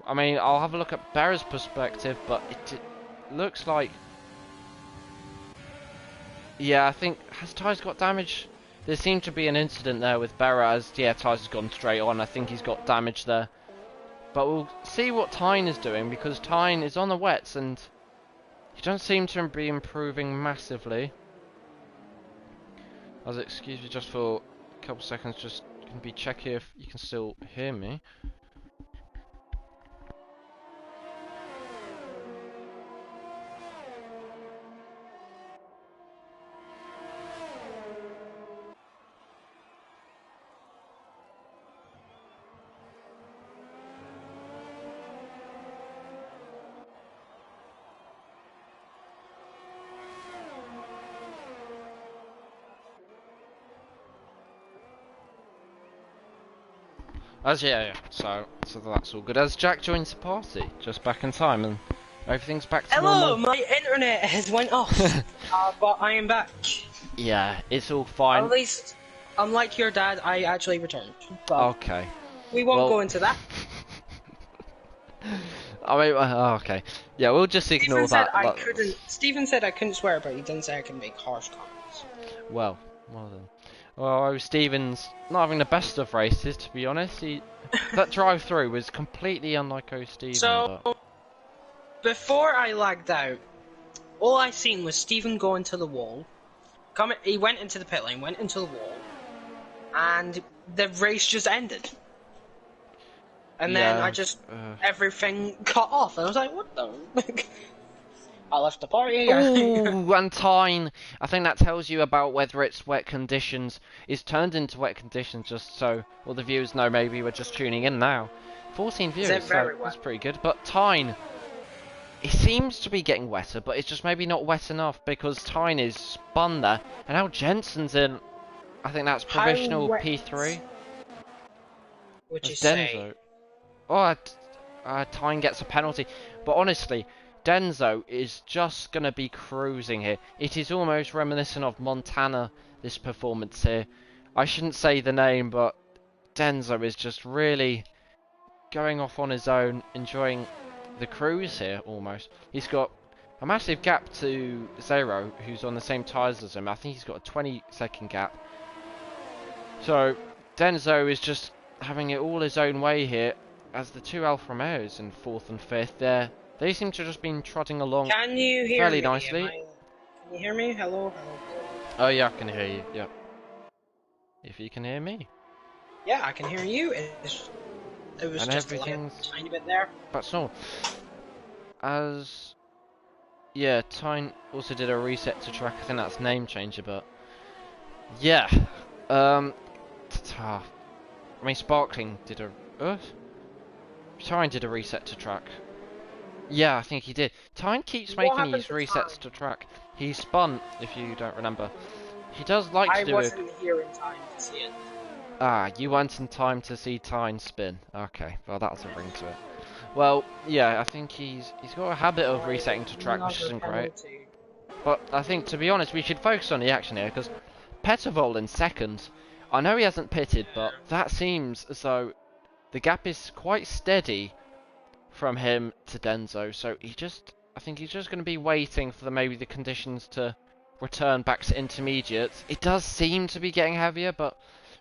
A: I mean, I'll have a look at Berra's perspective, but it looks like... Yeah, I think... has Ty's got damage? There seemed to be an incident there with Berra as... yeah, Ty's has gone straight on. I think he's got damage there. But we'll see what Tyne is doing, because Tyne is on the wets and... he doesn't seem to be improving massively. excuse me just for a couple seconds, just gonna be checking if you can still hear me. Yeah. So that's all good. As Jack joins the party, just back in time, and everything's back to
B: Hello,
A: normal.
B: my internet has went off, but I am back.
A: Yeah, it's all fine.
B: At least, unlike your dad, I actually returned. But
A: Okay.
B: we won't go into that.
A: I mean, okay. Yeah, we'll just ignore that.
B: Stephen said I couldn't swear, but he didn't say I can make harsh comments.
A: Well then. Well, Stephen's not having the best of races, to be honest. That drive-through was completely unlike Stephen.
B: So,
A: but...
B: before I lagged out, all I seen was Stephen go into the wall. He went into the pit lane, went into the wall, and the race just ended. And then I just everything cut off, and I was like, "What the?" I left the party.
A: Ooh, and Tyne. I think that tells you about whether it's wet conditions. It's turned into wet conditions just so all the viewers know maybe we're just tuning in now. 14 viewers, so that's pretty good. But Tyne, it seems to be getting wetter, but it's just maybe not wet enough because Tyne is spun there. And now Jensen's in, I think that's provisional P3.
B: Would you say?
A: Oh, Tyne gets a penalty. But honestly, Denzo is just going to be cruising here. It is almost reminiscent of Montana, this performance here. I shouldn't say the name, but Denzo is just really going off on his own, enjoying the cruise here almost. He's got a massive gap to Zero, who's on the same tyres as him. I think he's got a 20-second gap. So Denzo is just having it all his own way here, as the two Alfa Romeos in 4th and 5th. They seem to have just been trotting along fairly nicely.
B: Can you hear me? Hello?
A: Oh yeah, I can hear you. Yeah. If you can hear me.
B: Yeah, I can hear you. It was
A: and
B: just a tiny bit there.
A: But no. Yeah, Tyne also did a reset to track. I think that's name changer, but yeah. I mean, Sparkling did a. Tyne did a reset to track. Yeah, I think he did. Tyne keeps making these resets to track. He spun, if you don't remember. He does like to do it.
B: I wasn't here in time to see it.
A: Ah, you weren't in time to see Tyne spin. Okay, well that's a ring to it. Well, yeah, I think he's got a habit of resetting to track, which isn't great. But I think, to be honest, we should focus on the action here, because Pettervol in 2nd. I know he hasn't pitted, but that seems as though the gap is quite steady from him to Denzo, so I think he's just going to be waiting for maybe the conditions to return back to intermediates. It does seem to be getting heavier, but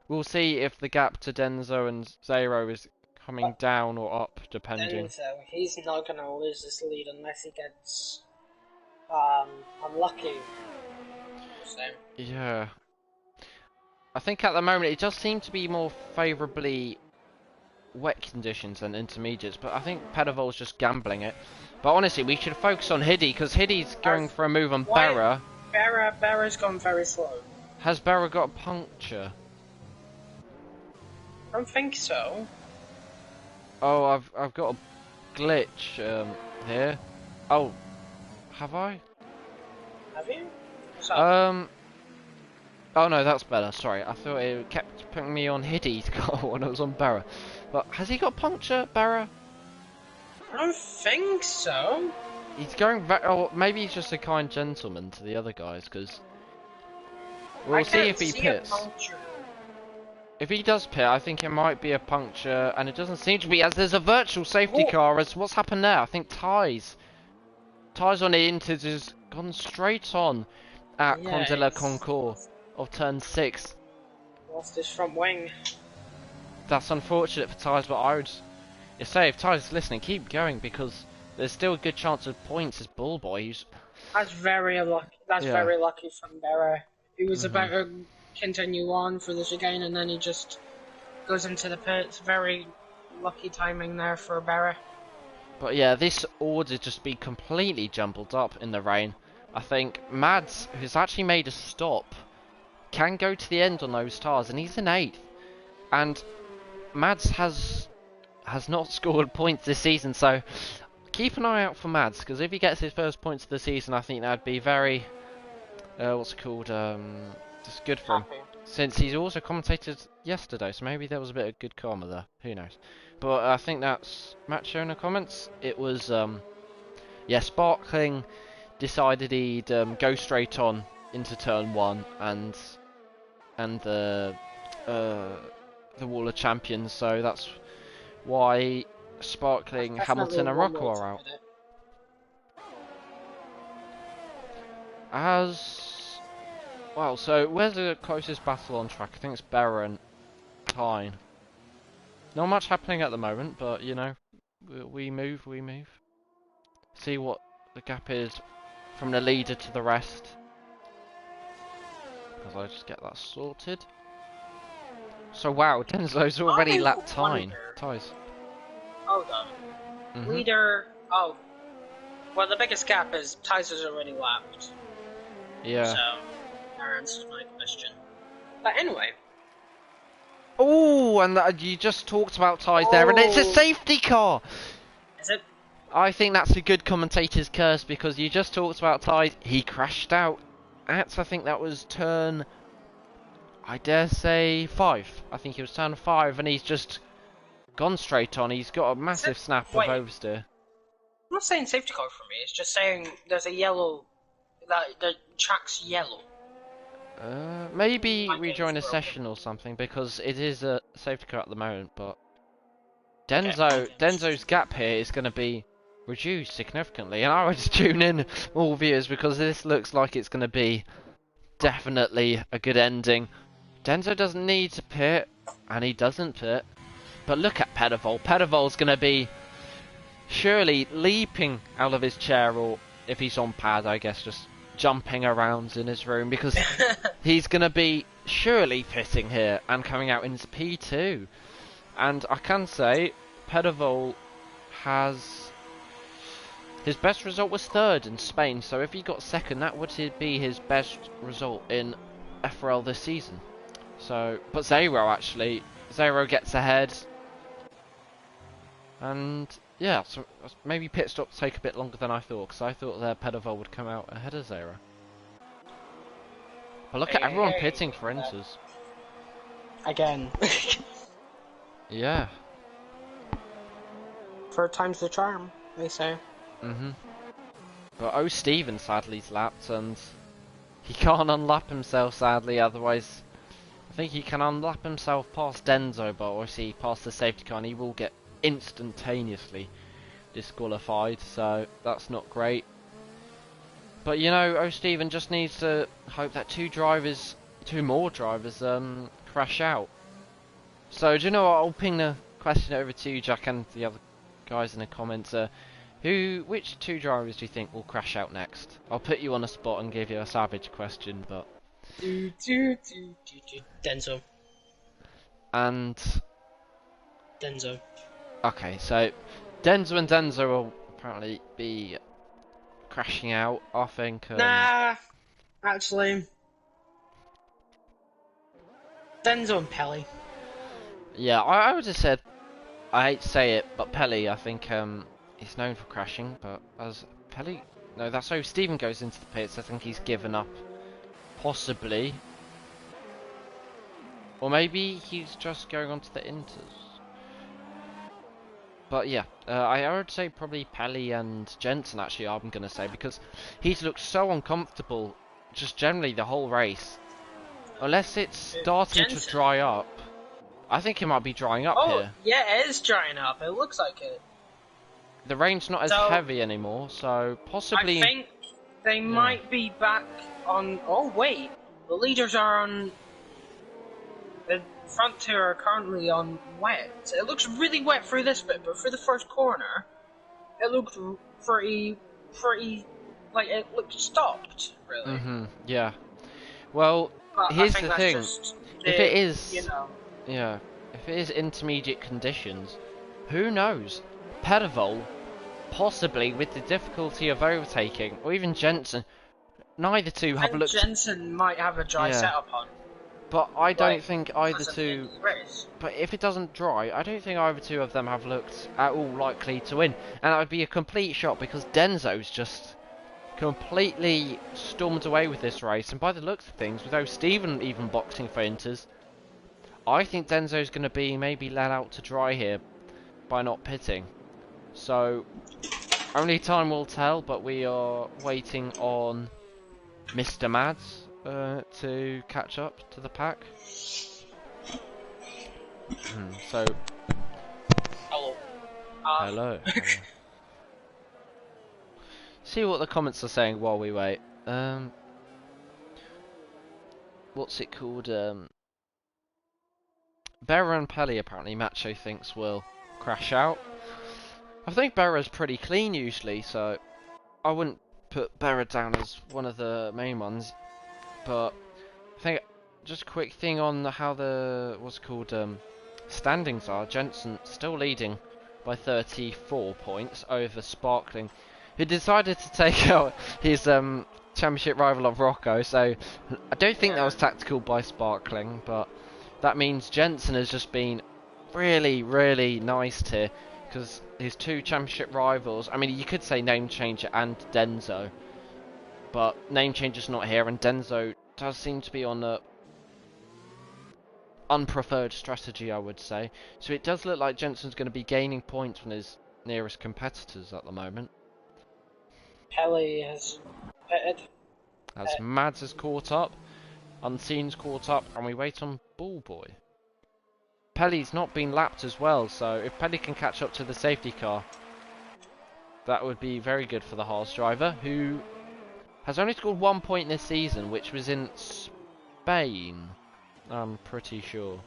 A: we'll see if the gap to Denzo and Zero is coming down or up, depending.
B: Denzo, he's not going to lose this lead unless he gets unlucky. So.
A: Yeah. I think at the moment it does seem to be more favourably wet conditions than intermediates, but I think Pettervol's just gambling it. But honestly, we should focus on Hiddy, because Hiddy's going for a move on Barra.
B: Barra's gone very slow.
A: Has Barra got a puncture?
B: I don't think so.
A: Oh, I've got a glitch here. Oh, have I?
B: Have you?
A: Oh no, that's better. Sorry, I thought it kept putting me on Hiddy's goal when I was on Barra. But has he got puncture, Barra?
B: I don't think so.
A: He's going back. Oh, maybe he's just a kind gentleman to the other guys, because we'll see if he pits. If he does pit, I think it might be a puncture, and it doesn't seem to be, as there's a virtual safety car. As what's happened there? I think Ty's on the Inters has gone straight on at Comte de la Concours of turn 6.
B: Lost his front wing.
A: That's unfortunate for Ty's, but I would say if Ty's listening, keep going, because there's still a good chance of points as Bullboy.
B: That's very unlucky. That's very lucky from Barra. He was about to continue on for the chicane, and then he just goes into the pits. Very lucky timing there for Berra.
A: But yeah, this order just be completely jumbled up in the rain. I think Mads, who's actually made a stop, can go to the end on those tires, and he's in 8th. And Mads has not scored points this season, so keep an eye out for Mads, because if he gets his first points of the season, I think that'd be very, what's it called, just good for him. Since he's also commentated yesterday, so maybe there was a bit of good karma there, who knows. But I think that's match owner comments. It was, yeah, Sparkling decided he'd go straight on into turn 1 and the Wall of Champions, so that's why Sparkling, Hamilton and Rocco are out. As well, so where's the closest battle on track? I think it's Berra and Tyne. Not much happening at the moment, but you know, we move. See what the gap is from the leader to the rest. As I just get that sorted. So wow, Denzo's already lapped Tyne. Ties.
B: Hold on. Leader. Oh. Well, the biggest gap is Ties has already lapped.
A: Yeah.
B: So, that answers my question. But anyway.
A: Oh, and you just talked about Ties there, and it's a safety car!
B: Is it?
A: I think that's a good commentator's curse, because you just talked about Ties. He crashed out at, I think that was turn, I dare say, 5. I think it was turn 5, and he's just gone straight on. He's got a massive snap of oversteer.
B: I'm not saying safety car for me, it's just saying there's a yellow, that the track's yellow.
A: Maybe rejoin a session or something, because it is a safety car at the moment, but Denzo's gap here is going to be reduced significantly, and I would tune in, all viewers, because this looks like it's going to be definitely a good ending. Denzo doesn't need to pit, and he doesn't pit, but look at Pedivol. Pedivol's going to be surely leaping out of his chair, or if he's on pad, I guess just jumping around in his room, because he's going to be surely pitting here and coming out into P2. And I can say Pedivol has, his best result was 3rd in Spain, so if he got 2nd, that would be his best result in FRL this season. So, but Zero gets ahead, and yeah, so maybe pit stops take a bit longer than I thought, because I thought their Pedivol would come out ahead of Zero. But look at everyone pitting for Inters.
B: Again.
A: Yeah.
B: Third time's the charm, they say.
A: But Steven sadly's lapped, and he can't unlap himself sadly, otherwise I think he can unlap himself past Denzo, but obviously past the safety car, and he will get instantaneously disqualified, so that's not great. But you know, Steven just needs to hope that two more drivers crash out. So do you know what, I'll ping the question over to you, Jack, and the other guys in the comments. Which 2 drivers do you think will crash out next? I'll put you on the spot and give you a savage question, but
B: Denzo.
A: And
B: Denzo.
A: Okay, so Denzo and Denzo will apparently be crashing out, I think.
B: Nah, actually, Denzo and Pelly.
A: Yeah, I would have said, I hate to say it, but Pelly, I think, he's known for crashing, but as Pelly, no, that's how Steven goes into the pits. I think he's given up, possibly, or maybe he's just going on to the Inters. But yeah, I would say probably Pelly and Jensen, actually, I'm going to say, because he's looked so uncomfortable just generally the whole race. Unless it's starting to dry up. I think it might be drying up here.
B: Oh, yeah, it is drying up. It looks like it.
A: The rain's not as heavy anymore, so possibly...
B: I think they might be back on... Oh, wait. The leaders are on... The front 2 are currently on wet. It looks really wet through this bit, but through the first corner, it looked pretty... Like, it looked stopped, really.
A: Yeah. Well...
B: But I
A: here's
B: think
A: the
B: that's
A: thing.
B: just
A: If it is,
B: you know,
A: yeah, if it is intermediate conditions, who knows? Pedivol, possibly with the difficulty of overtaking, or even Jensen, neither two
B: I
A: have
B: think
A: looked.
B: Jensen might have a dry
A: Yeah,
B: setup on.
A: but I don't
B: Like,
A: think either
B: as of the end
A: two.
B: of the race.
A: But if it doesn't dry, I don't think either two of them have looked at all likely to win, and that would be a complete shock because Denzo's just completely stormed away with this race, and by the looks of things, without Stephen even boxing for Inters, I think Denzo's going to be maybe let out to dry here by not pitting. So, only time will tell, but we are waiting on Mr. Mads to catch up to the pack. So,
B: Hello.
A: hello. See what the comments are saying while we wait. What's it called? Berra and Pelly apparently Macho thinks will crash out. I think Berra's pretty clean usually, so I wouldn't put Berra down as one of the main ones. But I think just a quick thing on how the standings are. Jensen still leading by 34 points over Sparkling, who decided to take out his championship rival of Rocco. So I don't think that was tactical by Sparkling, but that means Jensen has just been really, really nice here because his two championship rivals. I mean, you could say Name Changer and Denzo, but Name Changer's not here, and Denzo does seem to be on a unpreferred strategy, I would say. So it does look like Jensen's going to be gaining points from his nearest competitors at the moment.
B: Pelly has pitted.
A: As Mads has caught up, Unseen's caught up, and we wait on Bullboy. Pelly's not been lapped as well, so if Pelly can catch up to the safety car, that would be very good for the Haas driver, who has only scored 1 point this season, which was in Spain, I'm pretty sure.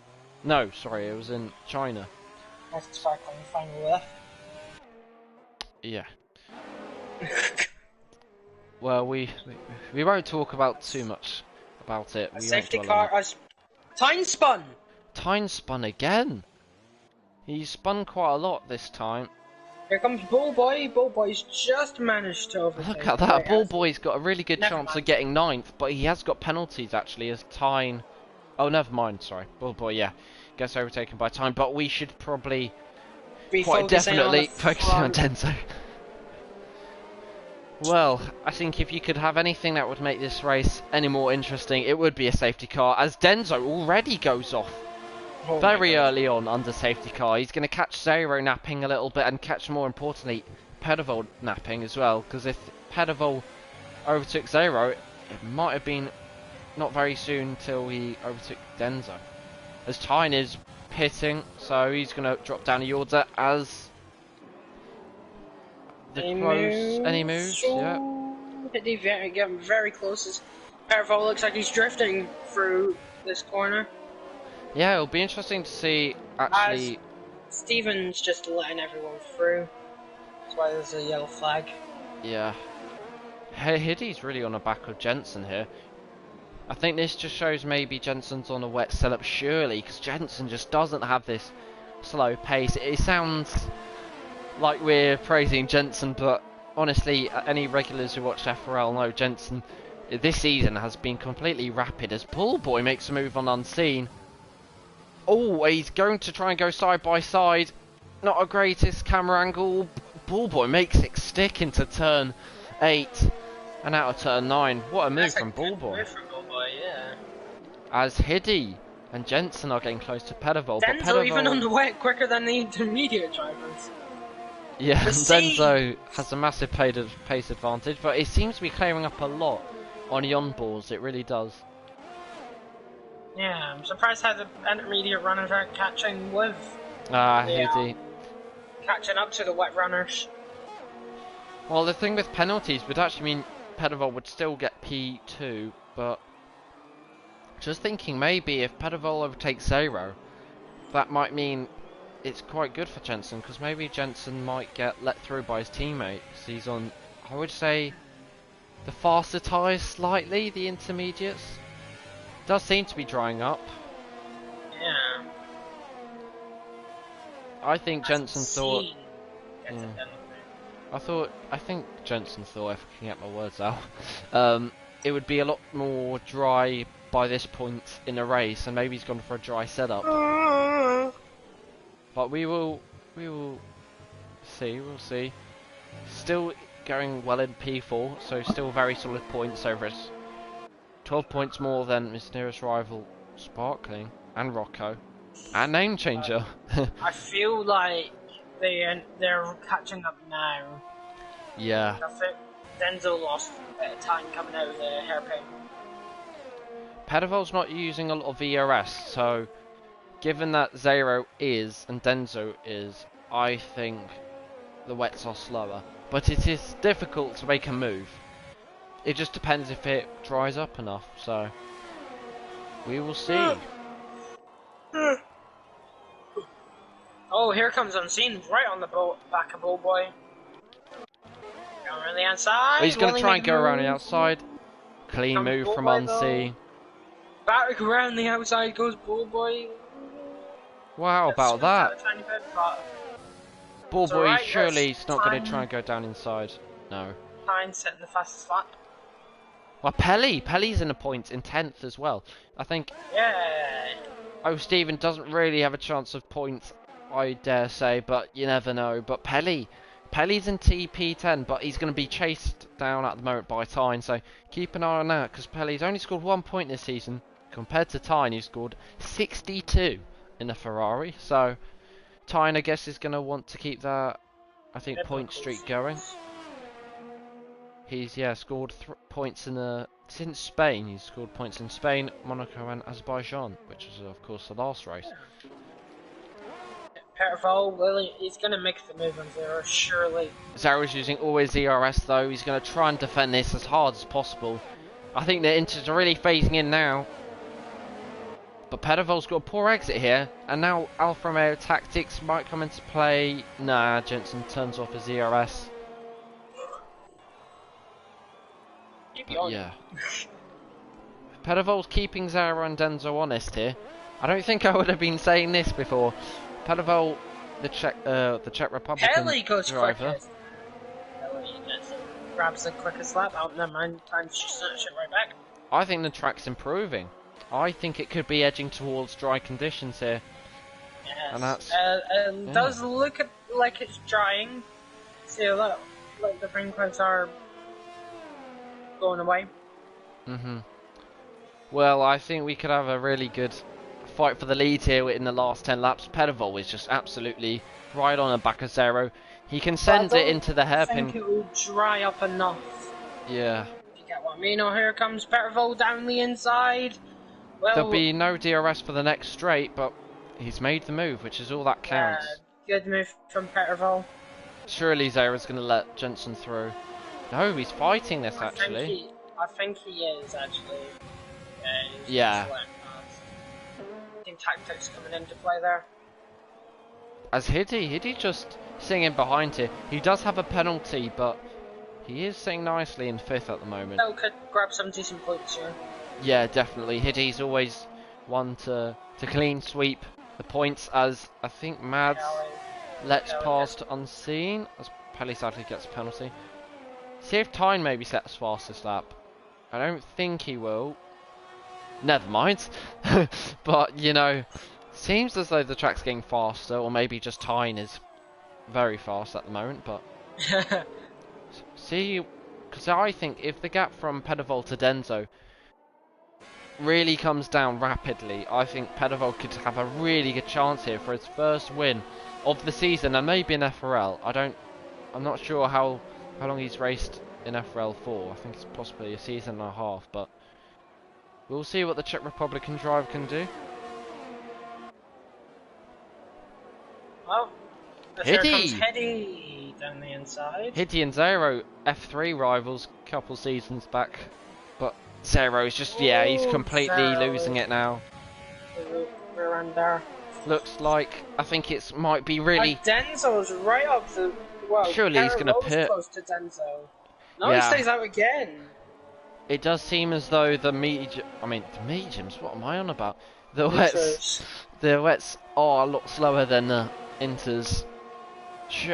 A: No, sorry, it was in China.
B: That's Sparkling final left.
A: Yeah. Well, we won't talk about too much about it.
B: A
A: We
B: safety
A: won't dwell on
B: car has time spun.
A: Tyne spun again. He spun quite a lot this time.
B: Here comes Bullboy. Bullboy's just managed to overtake.
A: Look at that.
B: Yes.
A: Bullboy's got a really good chance of getting 9th, but he has got penalties actually as Tyne. Oh, never mind. Sorry, Bullboy. Yeah, gets overtaken by Tyne, but we should probably quite definitely focusing on Denzo. Well, I think if you could have anything that would make this race any more interesting, it would be a safety car, as Denzo already goes off very early on under safety car. He's going to catch Zero napping a little bit and catch, more importantly, Pedivol napping as well, because if Pedivol overtook Zero, it might have been not very soon till he overtook Denzo. As Tyne is pitting, so he's going to drop down a order as any moves? Yeah.
B: Getting very close. As Pedivol looks like he's drifting through this corner.
A: Yeah, it'll be interesting to see, actually.
B: As Stephen's just letting everyone through. That's why there's a yellow flag.
A: Yeah. Hiddy's really on the back of Jensen here. I think this just shows maybe Jensen's on a wet setup, surely, because Jensen just doesn't have this slow pace. It sounds like we're praising Jensen, but honestly, any regulars who watch FRL know Jensen this season has been completely rapid as Bullboy makes a move on Unseen. Oh, he's going to try and go side by side. Not a greatest camera angle. Bullboy makes it stick into turn 8 and out of turn 9. What a move from Bullboy.
B: Move from Bullboy, yeah.
A: As Hiddy and Jensen are getting close to Pedivol.
B: Denzo
A: but Pedivol,
B: even on the wet quicker than the intermediate drivers.
A: Yeah, Denzo has a massive pace advantage, but it seems to be clearing up a lot on the on-balls. It really does.
B: Yeah, I'm surprised how the intermediate runners aren't catching with.
A: Hiddy.
B: Catching up to the wet runners.
A: Well, the thing with penalties would actually mean Pedivol would still get P2, but just thinking maybe if Pedivol overtakes Zero, that might mean it's quite good for Jensen, because maybe Jensen might get let through by his teammate, because he's on, I would say, the faster tyres slightly, the intermediates. does seem to be drying up.
B: Yeah.
A: I think Jensen thought. I think Jensen thought, if I can get my words out, it would be a lot more dry by this point in the race, and maybe he's gone for a dry setup. But we will see. We'll see. Still going well in P4, so still very solid points over us. 12 points more than his nearest rival, Sparkling, and Rocco, and Name Changer.
B: I feel like they're catching up now.
A: Yeah.
B: I think Denzel lost a bit of time coming out of the hairpin.
A: Pedivol's not using a lot of ERS, so given that Zero is and Denzo is, I think the wets are slower. But it is difficult to make a move. It just depends if it dries up enough, so we will see.
B: Oh, here comes Unseen, right on the back of Old Boy. Going around the outside.
A: He's going to try and go around the outside. Clean move from Unseen.
B: Back around the outside goes Bull Boy.
A: Wow, about that.
B: A tiny bit, but
A: Bull Boy,
B: right,
A: surely he's not going to try and go down inside. No.
B: Time setting the fastest lap.
A: Well, Pelly's in the points in 10th as well. I think.
B: Yeah.
A: Oh, Stephen doesn't really have a chance of points, I dare say, but you never know. But Pelly's in TP10, but he's going to be chased down at the moment by Tyne, so keep an eye on that, because Pelly's only scored 1 point this season, compared to Tyne, who scored 62 in a Ferrari. So Tyne, I guess, is going to want to keep that, I think, point streak going. He's, scored points since Spain. He's scored points in Spain, Monaco and Azerbaijan, which is, of course, the last race.
B: Percival, he's going to make the move on Zero, surely.
A: Zero's using always ERS, though. He's going to try and defend this as hard as possible. I think the Inters are really phasing in now. But Pedivol's got a poor exit here, and now Alfa Romeo tactics might come into play. Nah, Jensen turns off his ERS. Yeah. Pedivol's keeping Zero and Denzo honest here. I don't think I would have been saying this before. Pedivol, the Czech Republican
B: Pelly goes
A: driver.
B: quickest. Pelly grabs the quickest lap. Oh, never mind. Time to snatch it right back.
A: I think the track's improving. I think it could be edging towards dry conditions here.
B: Yes.
A: And that's
B: does look like it's drying. See a lot, like the rain clouds are going away.
A: Well, I think we could have a really good fight for the lead here in the last 10 laps. Pedivol is just absolutely right on the back of Zero. He can send it into the hairpin.
B: I think it will dry up enough.
A: Yeah.
B: If you get what I mean. Oh, here comes Pedivol down the inside. Well,
A: there'll be no DRS for the next straight, but he's made the move, which is all that counts.
B: Good move from Pedivol.
A: Surely Zero's going to let Jensen through. No, he's fighting this actually.
B: I think he is actually.
A: Yeah.
B: I think tactics coming into play there.
A: As Hiddy just sitting behind here. He does have a penalty, but he is sitting nicely in 5th at the moment.
B: Still could grab some decent points here.
A: Yeah, definitely. Hiddy's always one to clean sweep the points, as I think Mads lets past unseen, as Pelly sadly gets a penalty. See if Tyne maybe sets fastest lap. I don't think he will. Never mind. But, you know, seems as though the track's getting faster, or maybe just Tyne is very fast at the moment, but... See, because I think if the gap from Pedivol to Denzo really comes down rapidly, I think Pedivol could have a really good chance here for his first win of the season, and maybe in FRL. I'm not sure how long he's raced in FRL for. I think it's possibly a season and a half, but we'll see what the Czech Republican driver can do.
B: Well, here comes Hiddy down the inside.
A: Hiddy and Zero, F3 rivals a couple seasons back, but Zero is just, he's completely losing it now.
B: We're under.
A: Looks like, I think it might be really...
B: Denzo's right up to... Well,
A: surely he's going to pit.
B: Close to Denzo. No, he stays out again.
A: It does seem as though the mediums, what am I on about? The
B: Intros.
A: wets are a lot slower than the inters.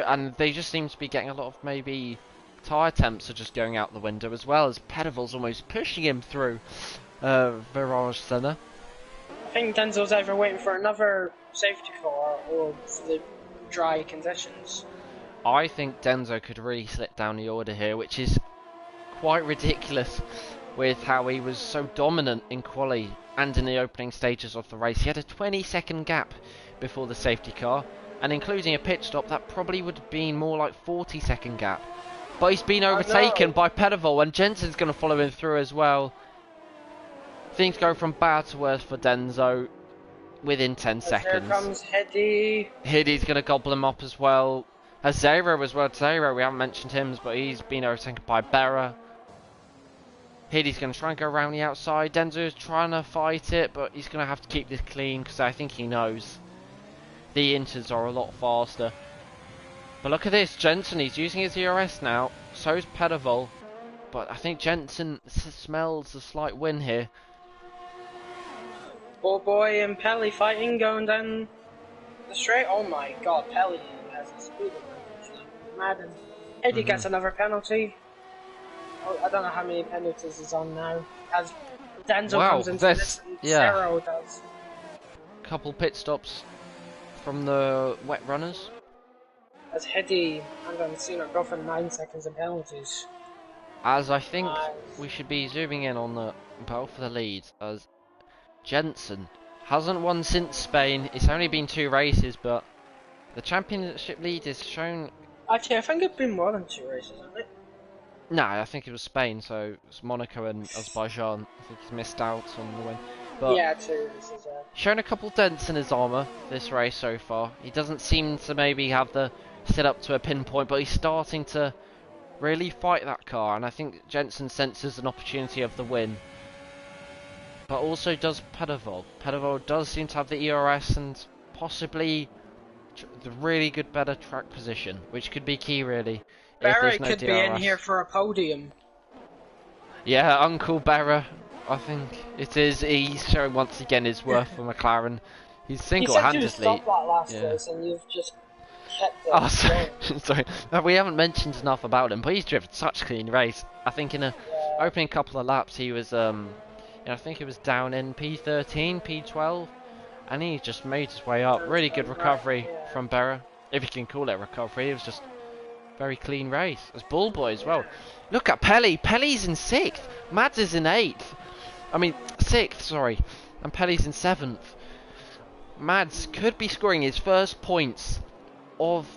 A: And they just seem to be getting a lot of maybe tyre temps are just going out the window as well, as Pedival's almost pushing him through Virage Centre.
B: I think Denzel's either waiting for another safety car or for the dry conditions.
A: I think Denzo could really slip down the order here, which is quite ridiculous with how he was so dominant in quali and in the opening stages of the race. He had a 20-second gap before the safety car, and including a pit stop, that probably would have been more like 40-second gap. But he's been overtaken by Pedival, and Jensen's going to follow him through as well. Things go from bad to worse for Denzo within 10 seconds.
B: Here comes Hiddy.
A: Hiddy's going to gobble him up as well. Zero as well. Zero, we haven't mentioned him, but he's been overtaken by Berra. Hiddy's going to try and go around the outside. Denzo's trying to fight it, but he's going to have to keep this clean because I think he knows the inters are a lot faster. But look at this, Jensen, he's using his ERS now. So's Pedival, but I think Jensen smells a slight win here.
B: Boy and Pelly fighting, going down the straight. Oh my god, Pelly has a speed advantage. Madden. Eddie gets another penalty. Oh, I don't know how many penalties he's on now. As Denzel comes into this, and Zero does.
A: Couple pit stops from the wet runners.
B: As Hiddy and Ancina go for 9 seconds of penalties.
A: As I think we should be zooming in on the battle for the lead, as Jensen hasn't won since Spain. It's only been 2 races, but the championship lead is shown.
B: Actually, I think it's been more than 2 races, hasn't it?
A: No, I think it was Spain, so it was Monaco and Azerbaijan. I think he's missed out on the win. But
B: yeah, 2 races, yeah.
A: Shown a couple dents in his armour this race so far. He doesn't seem to maybe have the set up to a pinpoint, but he's starting to really fight that car, and I think Jensen senses an opportunity of the win. But also does Pedival. Pedival does seem to have the ERS and possibly the really good better track position, which could be key really.
B: Barra could be in here for a podium.
A: Yeah, Uncle Barra, I think it is. He's showing once again his worth for McLaren. He's single-handedly.
B: You said you stopped that last race and you've just kept it.
A: Oh, sorry. We haven't mentioned enough about him, but he's driven such a clean race. I think in a opening couple of laps he was, I think he was down in P13, P12, and he just made his way up. Really good recovery from Barra, if you can call it a recovery. It was just very clean race. As Bullboy as well. Look at Pelly. Pelly's in 6th. Mads is in 8th. I mean 6th, sorry. And Pelly's in 7th. Mads could be scoring his first points of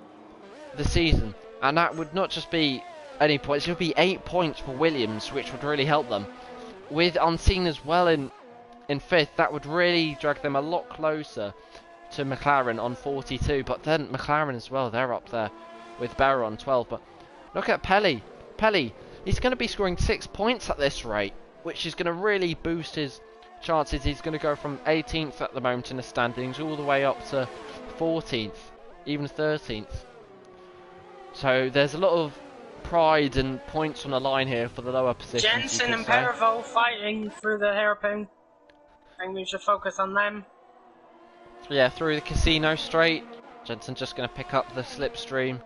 A: the season, and that would not just be any points, it would be 8 points for Williams, which would really help them. With Unseen as well in 5th, that would really drag them a lot closer to McLaren on 42, but then McLaren as well, they're up there with Barra on 12. But look at Pelly. He's going to be scoring 6 points at this rate, which is going to really boost his chances. He's going to go from 18th at the moment in the standings all the way up to 14th, even 13th. So there's a lot of pride and points on the line here for the lower positions.
B: Jensen and Perival fighting through the hairpin. I think we should focus on them.
A: Yeah, through the casino straight. Jensen just going to pick up the slipstream.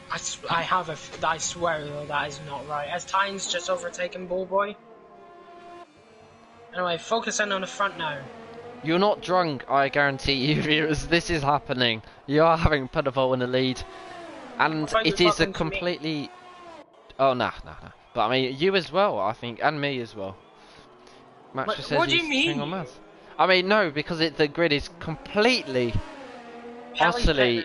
B: I swear though that is not right. As Tyne's just overtaken Bullboy. Anyway, focusing on the front now.
A: You're not drunk, I guarantee you, viewers. This is happening. You are having Pedival in the lead. And it is a completely... Oh, nah. But I mean, you as well, I think, and me as well. Max just says
B: what do you mean?
A: On Matt. I mean, no, because the grid is completely, utterly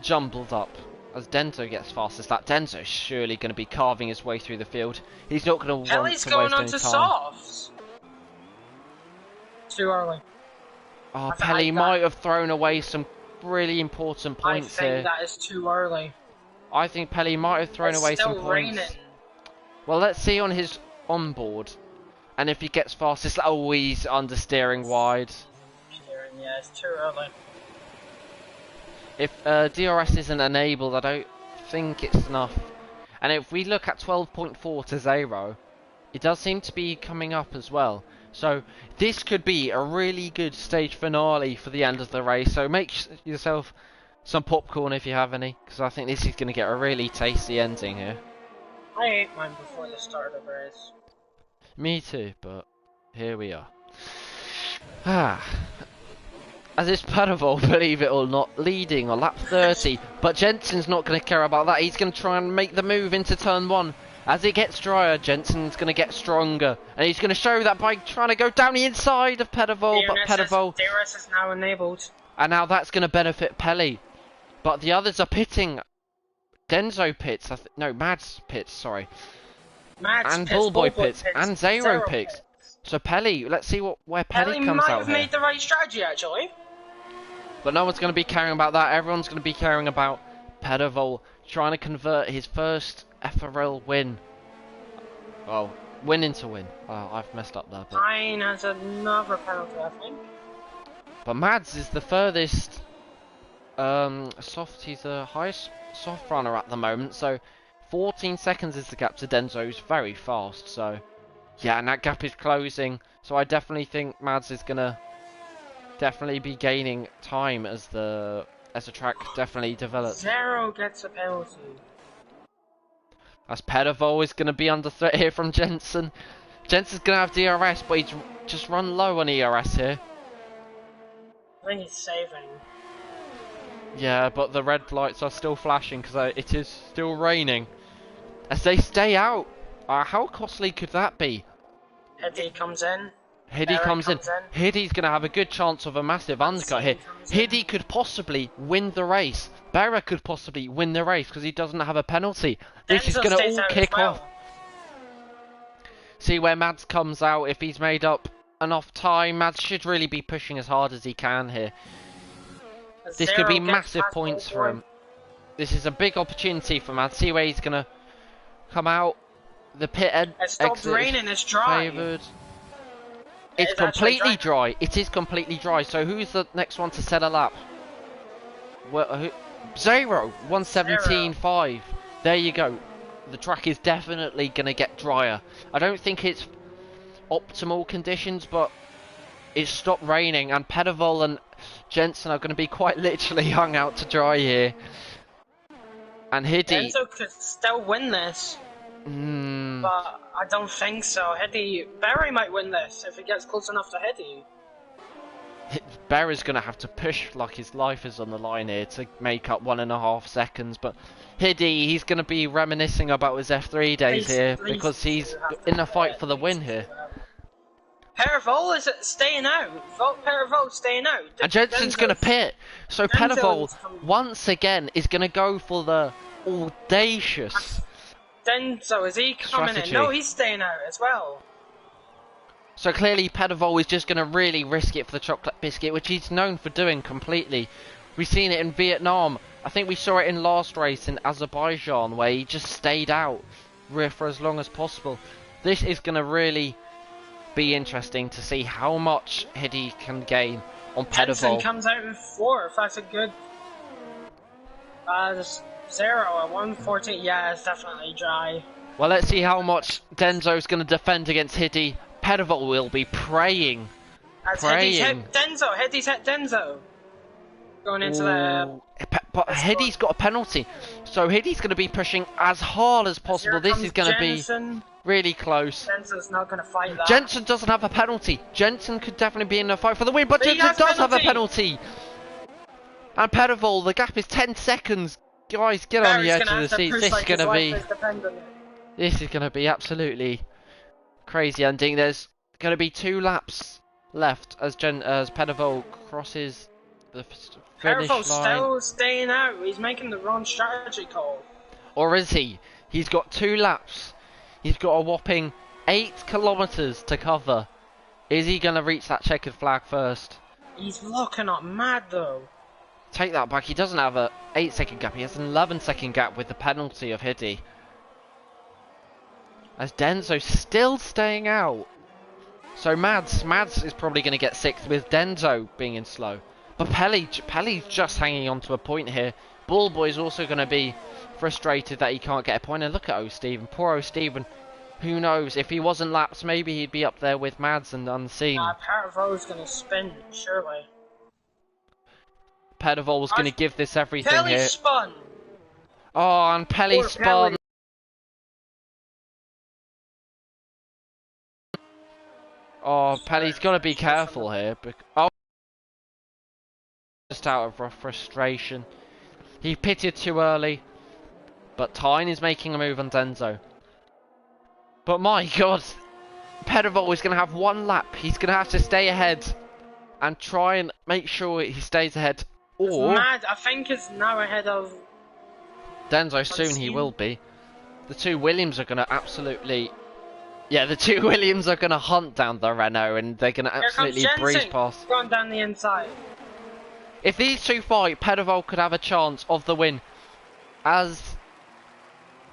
A: jumbled up. As Denzo gets fastest lap, Denzo's surely going to be carving his way through the field. He's not going to want to waste any time.
B: Pelly's going on to softs. Too early.
A: Oh, Pelly might have thrown away some really important points here.
B: I think that is too early.
A: I think Pelly might have thrown away some points. Raining. Well, let's see on his onboard. And if he gets fastest, oh, he's understeering wide.
B: Yeah, it's too early.
A: If DRS isn't enabled, I don't think it's enough. And if we look at 12.4 to 0, It does seem to be coming up as well. So this could be a really good stage finale for the end of the race. So make yourself some popcorn if you have any, because I think this is going to get a really tasty ending here.
B: I ate mine before the start of the race.
A: Me too, but here we are. Ah. As it's Padaval, believe it or not, leading on lap 30, but Jensen's not going to care about that. He's going to try and make the move into turn 1. As it gets drier, Jensen's going to get stronger, and he's going to show that by trying to go down the inside of Padaval, but Padaval...
B: DRS is now enabled.
A: And now that's going to benefit Peli, but the others are pitting. Denzo pits, no, Mads pits, sorry.
B: Mads
A: and
B: pits,
A: Bullboy pits, and Zero pits. So Peli, let's see where Peli comes
B: might
A: out
B: have
A: here.
B: made the right strategy, actually.
A: But no one's going to be caring about that. Everyone's going to be caring about Padaval trying to convert his first FRL win. Well, win into win. Well, I've messed up there. But...
B: Pine has another penalty, I think.
A: But Mads is the furthest soft. He's the highest soft runner at the moment. So 14 seconds is the gap to Denzo's. Very fast. So yeah, and that gap is closing. So I definitely think Mads is gonna definitely be gaining time as the track definitely develops.
B: Zero gets a penalty.
A: As Padaval is going to be under threat here from Jensen. Jensen's going to have DRS, but he's just run low on ERS here.
B: I think he's saving.
A: Yeah, but the red lights are still flashing because it is still raining. As they stay out. How costly could that be?
B: Hiddy comes in.
A: Hiddy comes in. Hiddy's going to have a good chance of a massive undercut here. Hiddy could possibly win the race. Berra could possibly win the race because he doesn't have a penalty. This is going to all kick off. See where Mads comes out. If he's made up enough time, Mads should really be pushing as hard as he can here. This could be massive points for him. This is a big opportunity for Mads. See where he's going to come out. The pit
B: exit raining, it's dry.
A: Favoured. It's completely dry. It is completely dry. So who's the next one to set a lap? Well, Zero, 1:17.5. There you go. The track is definitely going to get drier. I don't think it's optimal conditions, but it's stopped raining, and Padaval and Jensen are going to be quite literally hung out to dry here. And Hiddy...
B: Denzo could still win this. But I don't think so. Barry might win this if he gets close enough to Hiddy.
A: Barry's going to have to push like his life is on the line here to make up 1.5 seconds. But Hiddy, he's going to be reminiscing about his F3 days here because he's in a fight for the win here.
B: Padaval is staying out. Padaval's staying out.
A: And Jensen's going to pit. So Padaval, once again, is going to go for the audacious...
B: Denzo, is he coming in? No, he's staying out as well.
A: So clearly Padaval is just going to really risk it for the chocolate biscuit, which he's known for doing completely. We've seen it in Vietnam. I think we saw it in last race in Azerbaijan, where he just stayed out for as long as possible. This is going to really be interesting to see how much Hiddy can gain on Padaval.
B: Jensen comes out in 4th. That's a good... Zero at 1:14. Yeah, it's definitely dry.
A: Well, let's see how much Denzo's going to defend against Hiddy. Padaval will be praying.
B: Hiddy's hit Denzo. Hiddy's hit Denzo. Going into the...
A: But Hiddy's got a penalty. So Hiddy's going to be pushing as hard as possible. This is going to be really close.
B: Jensen's not going to fight that.
A: Jensen doesn't have a penalty. Jensen could definitely be in a fight for the win, but Jensen does have a penalty. And Padaval, the gap is 10 seconds. Guys, get on the edge of the seat. This is going to be... This is going to be absolutely crazy ending. There's going to be 2 laps left as Padaval crosses the finish line.
B: Still staying out. He's making the wrong strategy call.
A: Or is he? He's got 2 laps. He's got a whopping 8 kilometers to cover. Is he going to reach that checkered flag first?
B: He's looking up mad though.
A: Take that back. He doesn't have a 8-second gap. He has an 11-second gap with the penalty of Hiddy. As Denzo still staying out. So Mads is probably going to get 6th with Denzo being in slow. But Peli's just hanging on to a point here. Bullboy's also going to be frustrated that he can't get a point. And look at O'Steven. Poor O'Steven. Who knows? If he wasn't lapped, maybe he'd be up there with Mads and Unseen.
B: Paravo's gonna spin, surely.
A: Pedivol's going to give this everything
B: Pelly
A: here.
B: spun!
A: Oh, and Pelly
B: Poor
A: spun. Oh, Pelly's got to be careful here. Oh, just out of frustration. He pitted too early. But Tyne is making a move on Denzo. But my god, Pedivol is going to have one lap. He's going to have to stay ahead and try and make sure he stays ahead. Or
B: Mad, I think it's now ahead of
A: Denzo. Soon he will be. The two Williams are going to absolutely... Yeah, the two Williams are going to hunt down the Renault and they're going to absolutely breeze past.
B: Going down the inside.
A: If these two fight, Pedivol could have a chance of the win. As...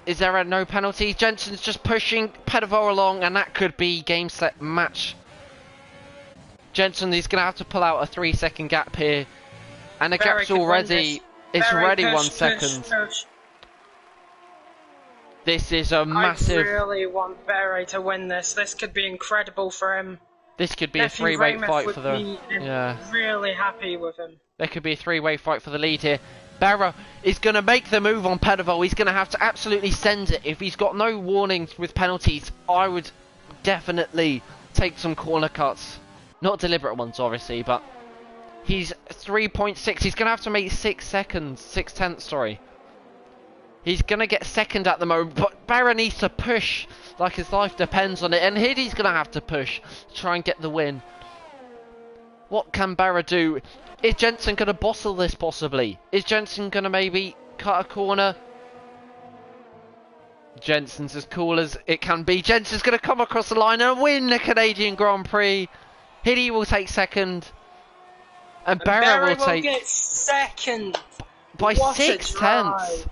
A: Is there no penalty? Jensen's just pushing Pedivol along and that could be game, set, match. Jensen is going to have to pull out a 3-second gap here. And the gap's already... It's already 1 second.
B: Push.
A: This is a massive...
B: I really want Barry to win this. This could be incredible for him.
A: This could be a three-way fight for the...
B: Yeah. Really happy with him.
A: There could be a three-way fight for the lead here. Barra is going to make the move on Pedivol. He's going to have to absolutely send it. If he's got no warnings with penalties, I would definitely take some corner cuts. Not deliberate ones, obviously, but he's 3.6. He's going to have to make 6 seconds. 6/10, sorry. He's going to get second at the moment, but Barra needs to push like his life depends on it. And Hiddy's going to have to push to try and get the win. What can Barra do? Is Jensen going to bottle this possibly? Is Jensen going to maybe cut a corner? Jensen's as cool as it can be. Jensen's going to come across the line and win the Canadian Grand Prix. Hiddy will take second. And Barra will take...
B: get second.
A: By 6/10.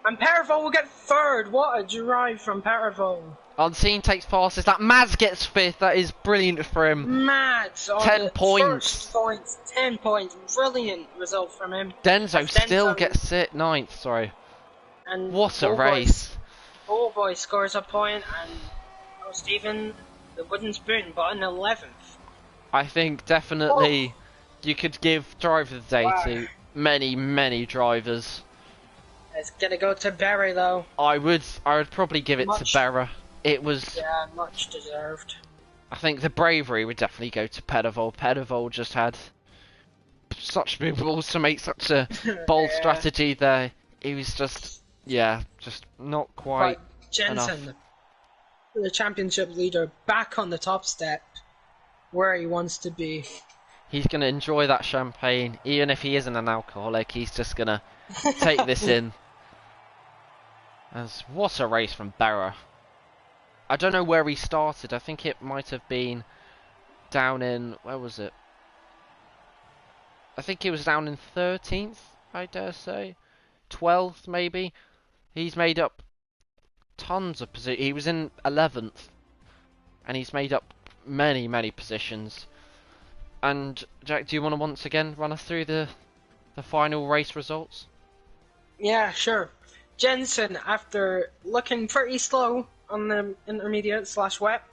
B: And Paravo will get third. What a drive from Paravo.
A: Unseen takes passes. That Mads gets fifth. That is brilliant for him.
B: Mads on
A: 10
B: the
A: points.
B: First points. 10 points. Brilliant result from him.
A: Denzo still gets ninth. Sorry.
B: And
A: what a race.
B: Boy scores a point, and Stephen, the wooden spoon, but in 11th.
A: I think definitely you could give driver of the day to many drivers.
B: It's gonna go to Barry though.
A: I would probably give it to Barra. It was
B: much deserved.
A: I think the bravery would definitely go to Pedivol. Pedivol just had such big balls to make such a bold strategy there. He was just not quite
B: Jensen,
A: enough.
B: the championship leader, back on the top step where he wants to be.
A: He's gonna enjoy that champagne, even if he isn't an alcoholic. He's just gonna take this in. As what a race from Barra. I don't know where he started. I think it might have been down in... Where was it? I think he was down in 13th, I dare say. 12th, maybe. He's made up tons of positions. He was in 11th. And he's made up many positions. And, Jack, do you want to once again run us through the final race results?
B: Yeah, sure. Jensen, after looking pretty slow on the intermediate / wet,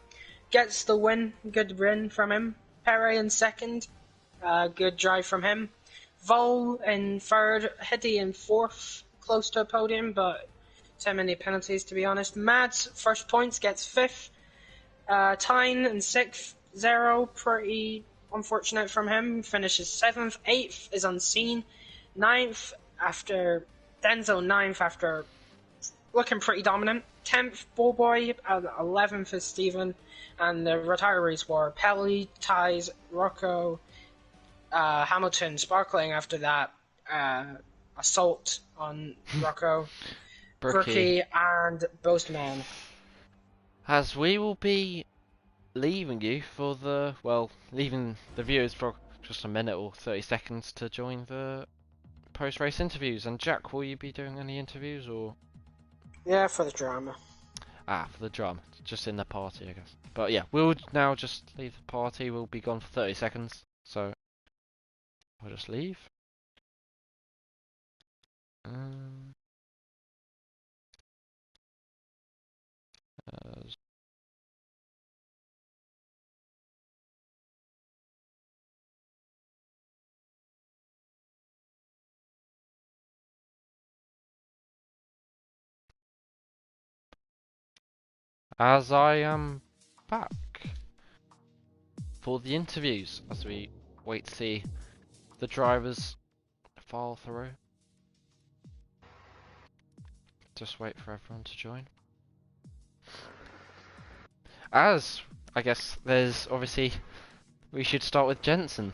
B: gets the win. Good win from him. Perry in second. Good drive from him. Vol in third. Hiddy in fourth. Close to a podium, but too many penalties to be honest. Mads, first points, gets fifth. Tyne in sixth. Zero, pretty unfortunate from him. Finishes seventh. Eighth is Unseen. Ninth after... Denzo 9th after looking pretty dominant. 10th, Boy, and 11th is Steven. And the retirees were Pelly, Ties, Rocco, Hamilton, sparkling after that assault on Rocco, Brookie, and Boastman.
A: As we will be leaving you for the... Well, leaving the viewers for just a minute or 30 seconds to join the post-race interviews. And Jack, will you be doing any interviews or?
B: Yeah, for the drama.
A: Ah, for the drama, just in the party, I guess. But yeah, we'll now just leave the party. We'll be gone for 30 seconds, so I'll just leave. as I am back for the interviews as we wait to see the drivers file through. Just wait for everyone to join. As I guess there's obviously, we should start with Jensen.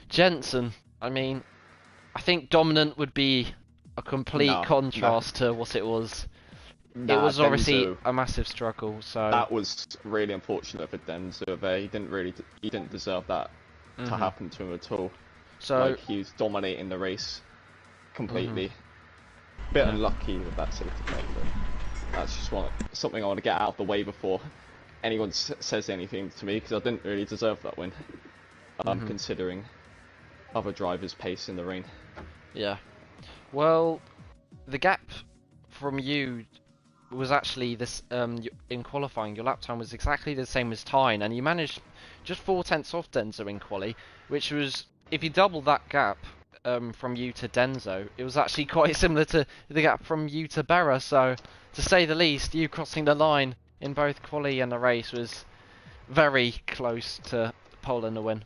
A: Jensen, I mean, I think dominant would be a complete contrast to what it was. It was obviously a massive struggle, so
C: that was really unfortunate for Denzo there. He didn't deserve that to happen to him at all.
A: So
C: like, he was dominating the race completely. Bit unlucky with that safety car, but that's just something I want to get out of the way before anyone says anything to me, because I didn't really deserve that win, considering other drivers' pace in the rain.
A: Yeah. Well, the gap from you was actually this in qualifying. Your lap time was exactly the same as Tyne, and you managed just 4 tenths off Denzo in quali, which was, if you double that gap from you to Denzo, it was actually quite similar to the gap from you to Berra. So, to say the least, you crossing the line in both quali and the race was very close to pole and the win.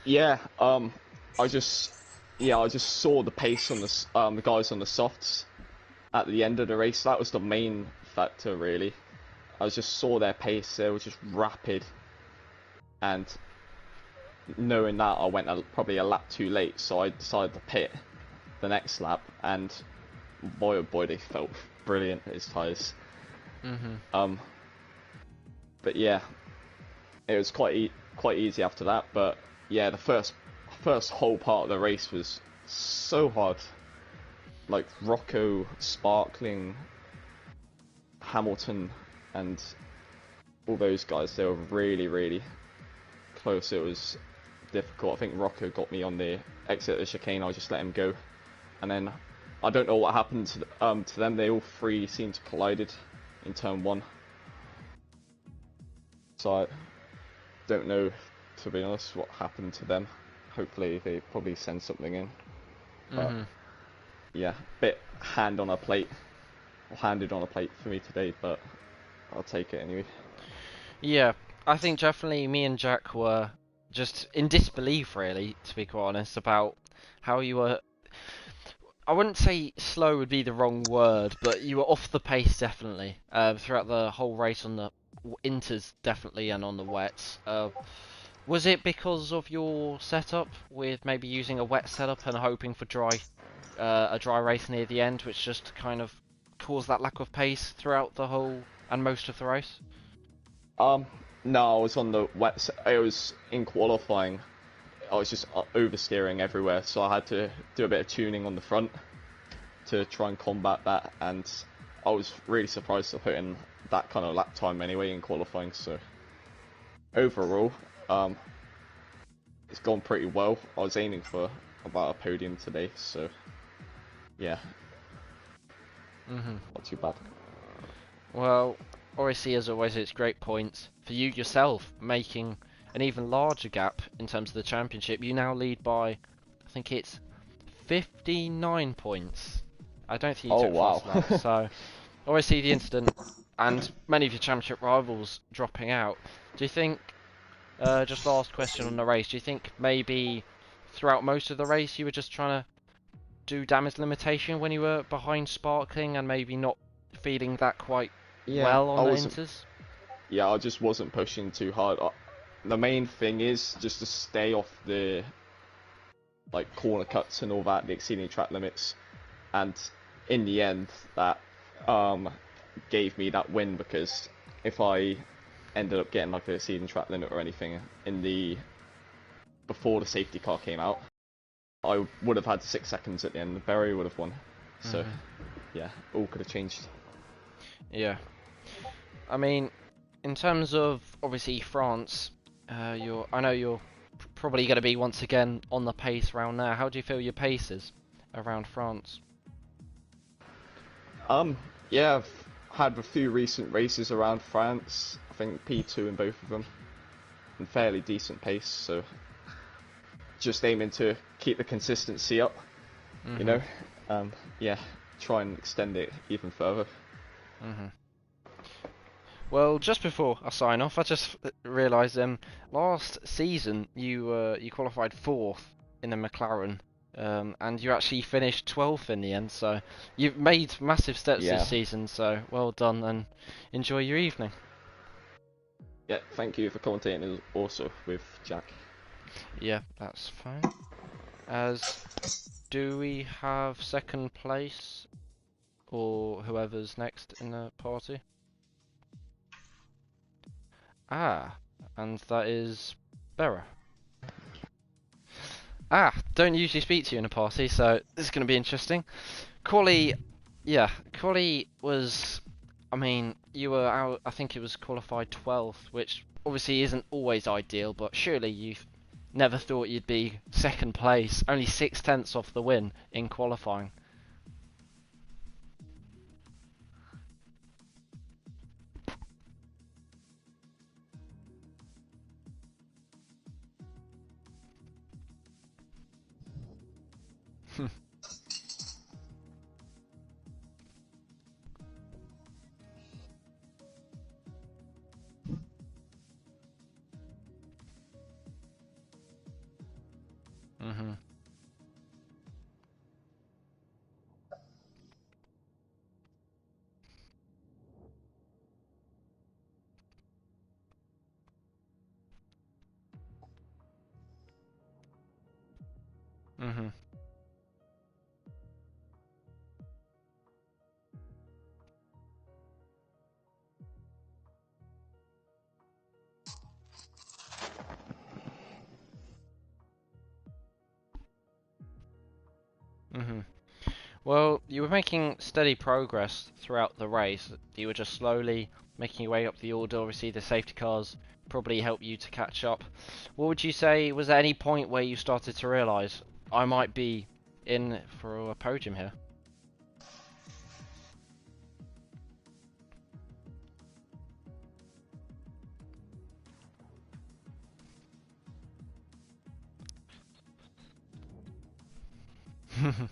C: Yeah, I just saw the pace on the guys on the softs at the end of the race. That was the main factor, really. I just saw their pace. They were just rapid, and knowing that, I went probably a lap too late, so I decided to pit the next lap, and boy oh boy, they felt brilliant, his tyres. But yeah, it was quite easy after that. But yeah, the first whole part of the race was so hard. Like Rocco, Sparkling, Hamilton, and all those guys, they were really close. It was difficult. I think Rocco got me on the exit of the chicane. I just let him go, and then I don't know what happened to them. They all three seemed to collided in turn 1. So I don't know, to be honest, what happened to them. Hopefully they probably send something in. But yeah, bit handed on a plate for me today, but I'll take it anyway.
A: Yeah, I think definitely me and Jack were just in disbelief, really, to be quite honest, about how you were. I wouldn't say slow would be the wrong word, but you were off the pace definitely throughout the whole race on the inters, definitely, and on the wets. Was it because of your setup with maybe using a wet setup and hoping for a dry race near the end, which just kind of caused that lack of pace throughout the whole and most of the race?
C: No, I was on the wet. I was in qualifying. I was just oversteering everywhere, so I had to do a bit of tuning on the front to try and combat that. And I was really surprised to put in that kind of lap time anyway in qualifying. So overall, it's gone pretty well. I was aiming for about a podium today, so yeah, not too bad.
A: Well, obviously, as always, it's great points for you yourself, making an even larger gap in terms of the championship. You now lead by, I think it's 59 points. I don't think you took fast enough. So, obviously, the incident and many of your championship rivals dropping out. Do you think, just last question on the race, do you think maybe throughout most of the race you were just trying to do damage limitation when you were behind Sparkling and maybe not feeling that quite well on the inters?
C: Yeah, I just wasn't pushing too hard. The main thing is just to stay off the corner cuts and all that, the exceeding track limits, and in the end that gave me that win, because if I ended up getting like an exceeding track limit or anything before the safety car came out, I would have had 6 seconds at the end. Barry would have won. So yeah, all could have changed.
A: Yeah, I mean, in terms of obviously France, I know you're probably going to be once again on the pace round now. How do you feel your pace is around France?
C: Yeah, I've had a few recent races around France. I think P2 in both of them, and fairly decent pace. So just aiming to keep the consistency up, you know. Yeah, try and extend it even further.
A: Well, just before I sign off, I just realised last season you qualified fourth in the McLaren, and you actually finished 12th in the end. So you've made massive steps this
C: Yeah.
A: season. So well done, and enjoy your evening.
C: Yeah, thank you for commentating also with Jack.
A: Yeah, that's fine. As do we have second place or whoever's next in the party? Ah, and that is Bera. Ah, don't usually speak to you in a party, so this is going to be interesting. Quali, yeah, Quali was, I mean, you were out, I think it was qualified 12th, which obviously isn't always ideal, but surely you never thought you'd be second place, only 6/10 off the win in qualifying. Mhm. Mhm. Mhm. Well, you were making steady progress throughout the race. You were just slowly making your way up the order. Obviously, the safety cars probably helped you to catch up. What would you say, was there any point where you started to realise I might be in for a podium here? Mhm.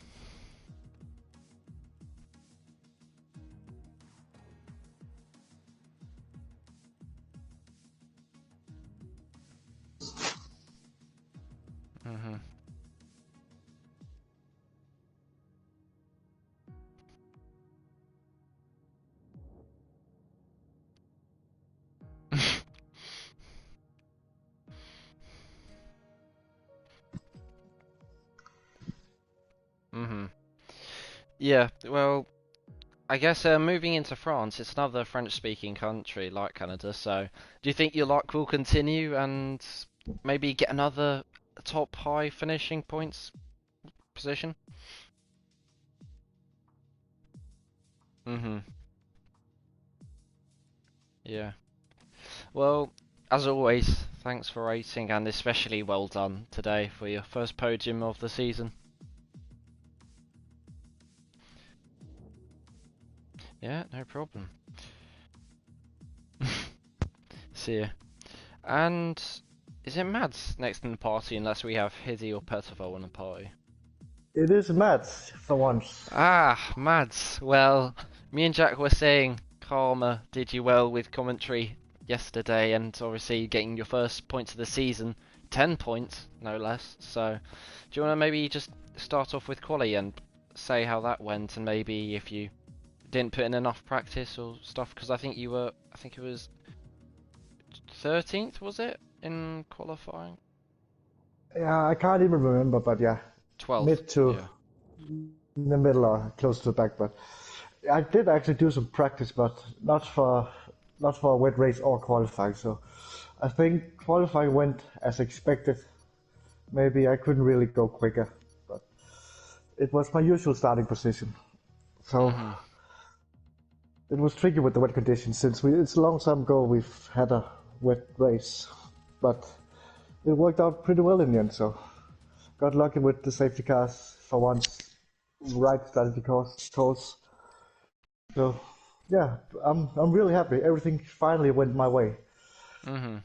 A: Mhm. Yeah, well, I guess moving into France, it's another French-speaking country like Canada, so do you think your luck will continue and maybe get another top high finishing points position? Mhm. Yeah. Well, as always, thanks for racing and especially well done today for your first podium of the season. Yeah, no problem. See ya. And is it Mads next in the party unless we have Hizzy or Percival in the party?
D: It is Mads for once.
A: Ah, Mads. Well, me and Jack were saying Karma did you well with commentary yesterday and obviously getting your first points of the season, 10 points, no less. So, do you want to maybe just start off with quali and say how that went and maybe if you didn't put in enough practice or stuff? Because I think you were, I think it was 13th, was it, in qualifying?
D: Yeah, I can't even remember, but yeah,
A: 12th,
D: mid to
A: yeah.
D: in the middle or close to the back. But I did actually do some practice, but not for a wet race or qualifying. So I think qualifying went as expected. Maybe I couldn't really go quicker, but it was my usual starting position. So
A: Mhm.
D: it was tricky with the wet conditions since it's a long time ago we've had a wet race, but it worked out pretty well in the end. So got lucky with the safety cars for once. Right started the course. So yeah, I'm really happy. Everything finally went my way.
A: Mhm.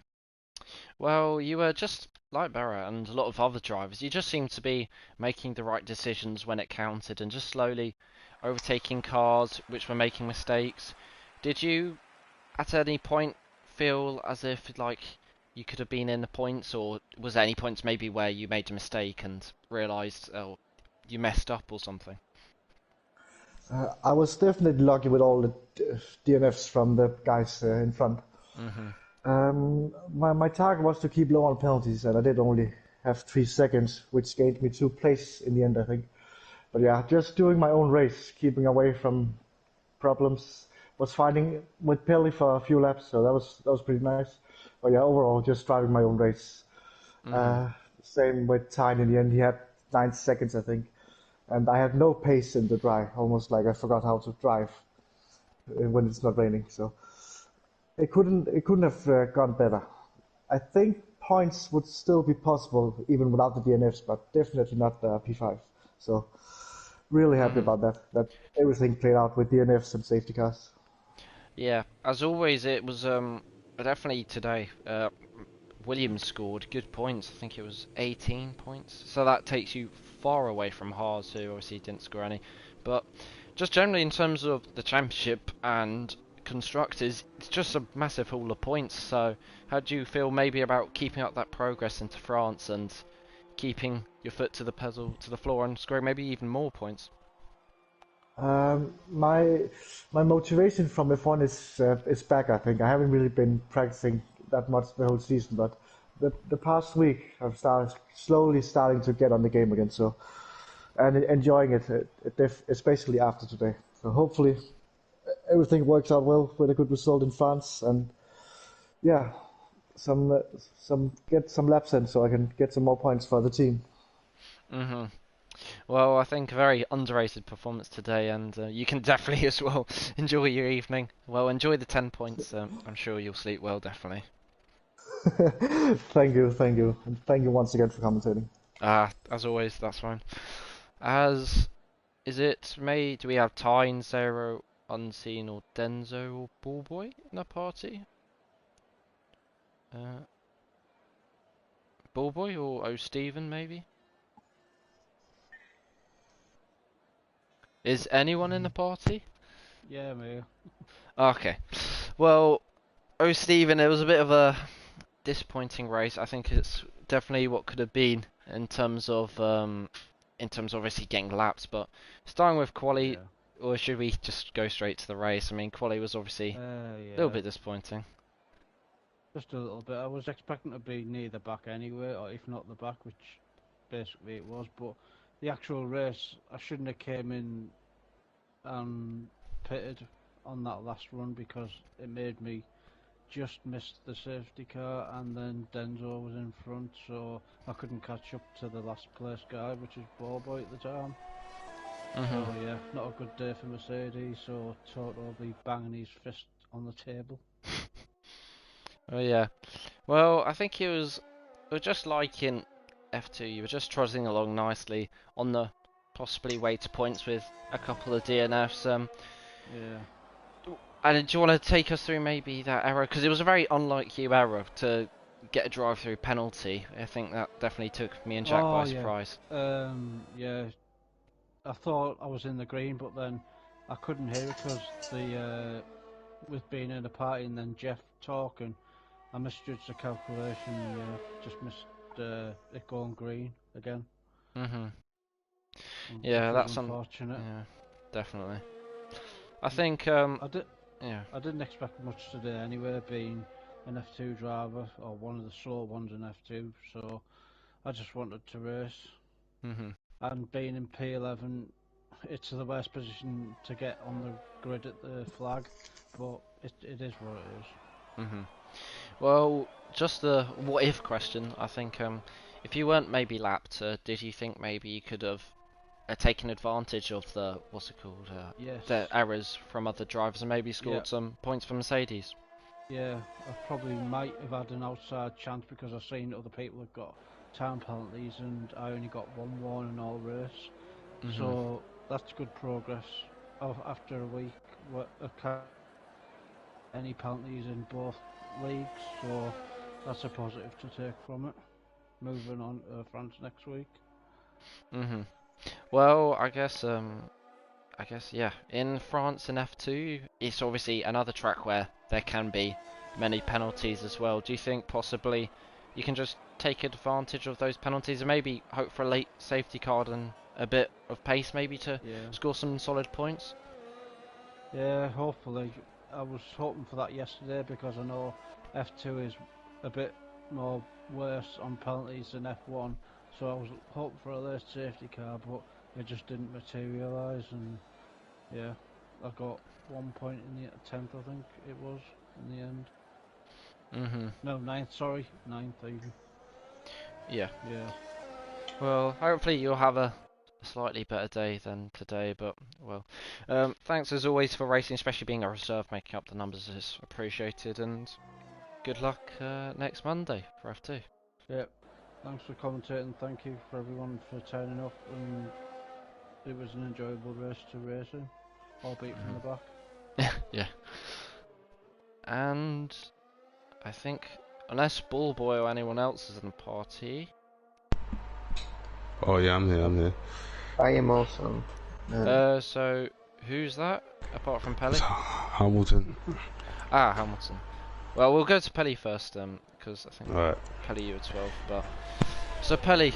A: Well, you were just like Barra and a lot of other drivers. You just seemed to be making the right decisions when it counted and just slowly overtaking cars which were making mistakes. Did you at any point feel as if like you could have been in the points, or was there any points maybe where you made a mistake and realised oh you messed up or something?
D: I was definitely lucky with all the DNFs from the guys in front.
A: Mhm.
D: My target was to keep low on penalties, and I did only have 3 seconds, which gained me 2 places in the end, I think. But yeah, just doing my own race, keeping away from problems. Was fighting with Pelly for a few laps, so that was pretty nice. But yeah, overall, just driving my own race. Same with Tyne in the end. He had 9 seconds, I think, and I had no pace in the dry. Almost like I forgot how to drive when it's not raining. So it couldn't have gone better. I think points would still be possible even without the DNFs, but definitely not the P5. So really happy about that. That everything played out with DNFs and safety cars.
A: Yeah, as always, it was definitely today. Williams scored good points. I think it was 18 points. So that takes you far away from Haas, who obviously didn't score any. But just generally in terms of the championship and constructors, it's just a massive haul of points. So how do you feel maybe about keeping up that progress into France and keeping your foot to the pedal, to the floor, and scoring maybe even more points?
D: My motivation from F1 is back. I think I haven't really been practicing that much the whole season, but the past week I've started slowly starting to get on the game again. So and enjoying it, especially after today. So hopefully everything works out well with a good result in France, and yeah, get some laps in so I can get some more points for the team.
A: hmm Well, I think a very underrated performance today, and you can definitely as well enjoy your evening. Well, enjoy the 10 points. I'm sure you'll sleep well, definitely.
D: Thank you, and thank you once again for commentating.
A: As always, that's fine. As is it May? Do we have Tyne, Zero, Unseen, or Denzo or Ballboy in the party? Uh, Ballboy or O Steven maybe? Is anyone in the party?
E: Yeah, me.
A: Okay. Well, O Steven, it was a bit of a disappointing race. I think it's definitely what could have been in terms of obviously getting laps, but starting with quali,
E: Yeah.
A: or should we just go straight to the race? I mean, quali was obviously a little
E: Yeah.
A: bit disappointing.
E: Just a little bit. I was expecting to be near the back anyway, or if not the back, which basically it was. But the actual race, I shouldn't have came in and pitted on that last run because it made me just miss the safety car, and then Denzo was in front, so I couldn't catch up to the last place guy, which is Bobo at the time. So yeah, not a good day for Mercedes. So Toto will be banging his fist on the table.
A: Oh yeah. Well, I think it was just like in F2. You were just trotting along nicely on the possibly way to points with a couple of DNFs.
E: Yeah.
A: And do you want to take us through maybe that error? Because it was a very unlike you error to get a drive-through penalty. I think that definitely took me and Jack
E: Oh
A: by
E: yeah.
A: surprise.
E: Yeah. I thought I was in the green, but then I couldn't hear it because with being in a party and then Jeff talking, I misjudged the calculation. Yeah, just missed it going green again,
A: Yeah,
E: which was
A: that's
E: unfortunate.
A: yeah, definitely. I think
E: I did.
A: yeah.
E: I didn't expect much today anyway, being an F2 driver or one of the slow ones in F2. So I just wanted to race,
A: Mhm.
E: and being in P11, it's the worst position to get on the grid at the flag, but it is what it is.
A: Mhm. Well, just the what if question. I think if you weren't maybe lapped, did you think maybe you could have taken advantage of the what's it called
E: Yes.
A: the errors from other drivers and maybe
E: Yeah.
A: scored some points for Mercedes?
E: Yeah, I probably might have had an outside chance because I've seen other people have got time penalties and I only got one warning all race. So that's good progress. After a week, any penalties in both leagues, so that's a positive to take from it. Moving on to France next week.
A: Well, I guess I guess, yeah, in France in F2, it's obviously another track where there can be many penalties as well. Do you think possibly you can just take advantage of those penalties and maybe hope for a late safety card and a bit of pace maybe to
E: Yeah.
A: score some solid points?
E: Yeah, hopefully. I was hoping for that yesterday because I know F2 is a bit more worse on penalties than F1, so I was hoping for a late safety car, but it just didn't materialise, and yeah, I got 1 point in the 10th, I think it was, in the end. No, 9th, sorry, 9th even.
A: Yeah.
E: Yeah.
A: Well, hopefully you'll have a slightly better day than today, but well, thanks as always for racing, especially being a reserve, making up the numbers is appreciated, and good luck next Monday for F2.
E: Yeah. Thanks for commentating. Thank you for everyone for turning up, and it was an enjoyable race to race in, albeit from the back.
A: Yeah. And I think, unless Ballboy or anyone else is in the party.
F: Oh yeah, I'm here.
G: I am also.
A: So who's that apart from Pelly?
F: Hamilton.
A: Ah, Hamilton. Well, we'll go to Pelly first, because I think
F: Alright.
A: Pelly you were 12, but so Pelly,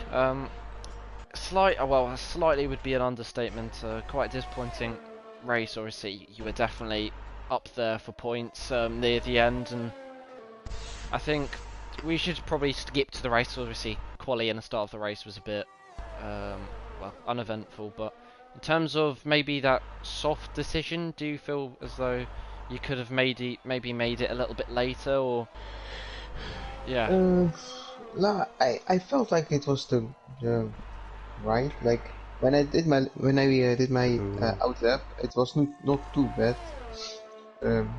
A: slightly would be an understatement. Quite disappointing race. Obviously, you were definitely up there for points near the end, and I think we should probably skip to the race. Obviously, quali and the start of the race was a bit uneventful, but in terms of maybe that soft decision, do you feel as though you could have maybe made it a little bit later, or yeah?
G: No, I felt like it was the right. Like when I did my outlap, it was not too bad.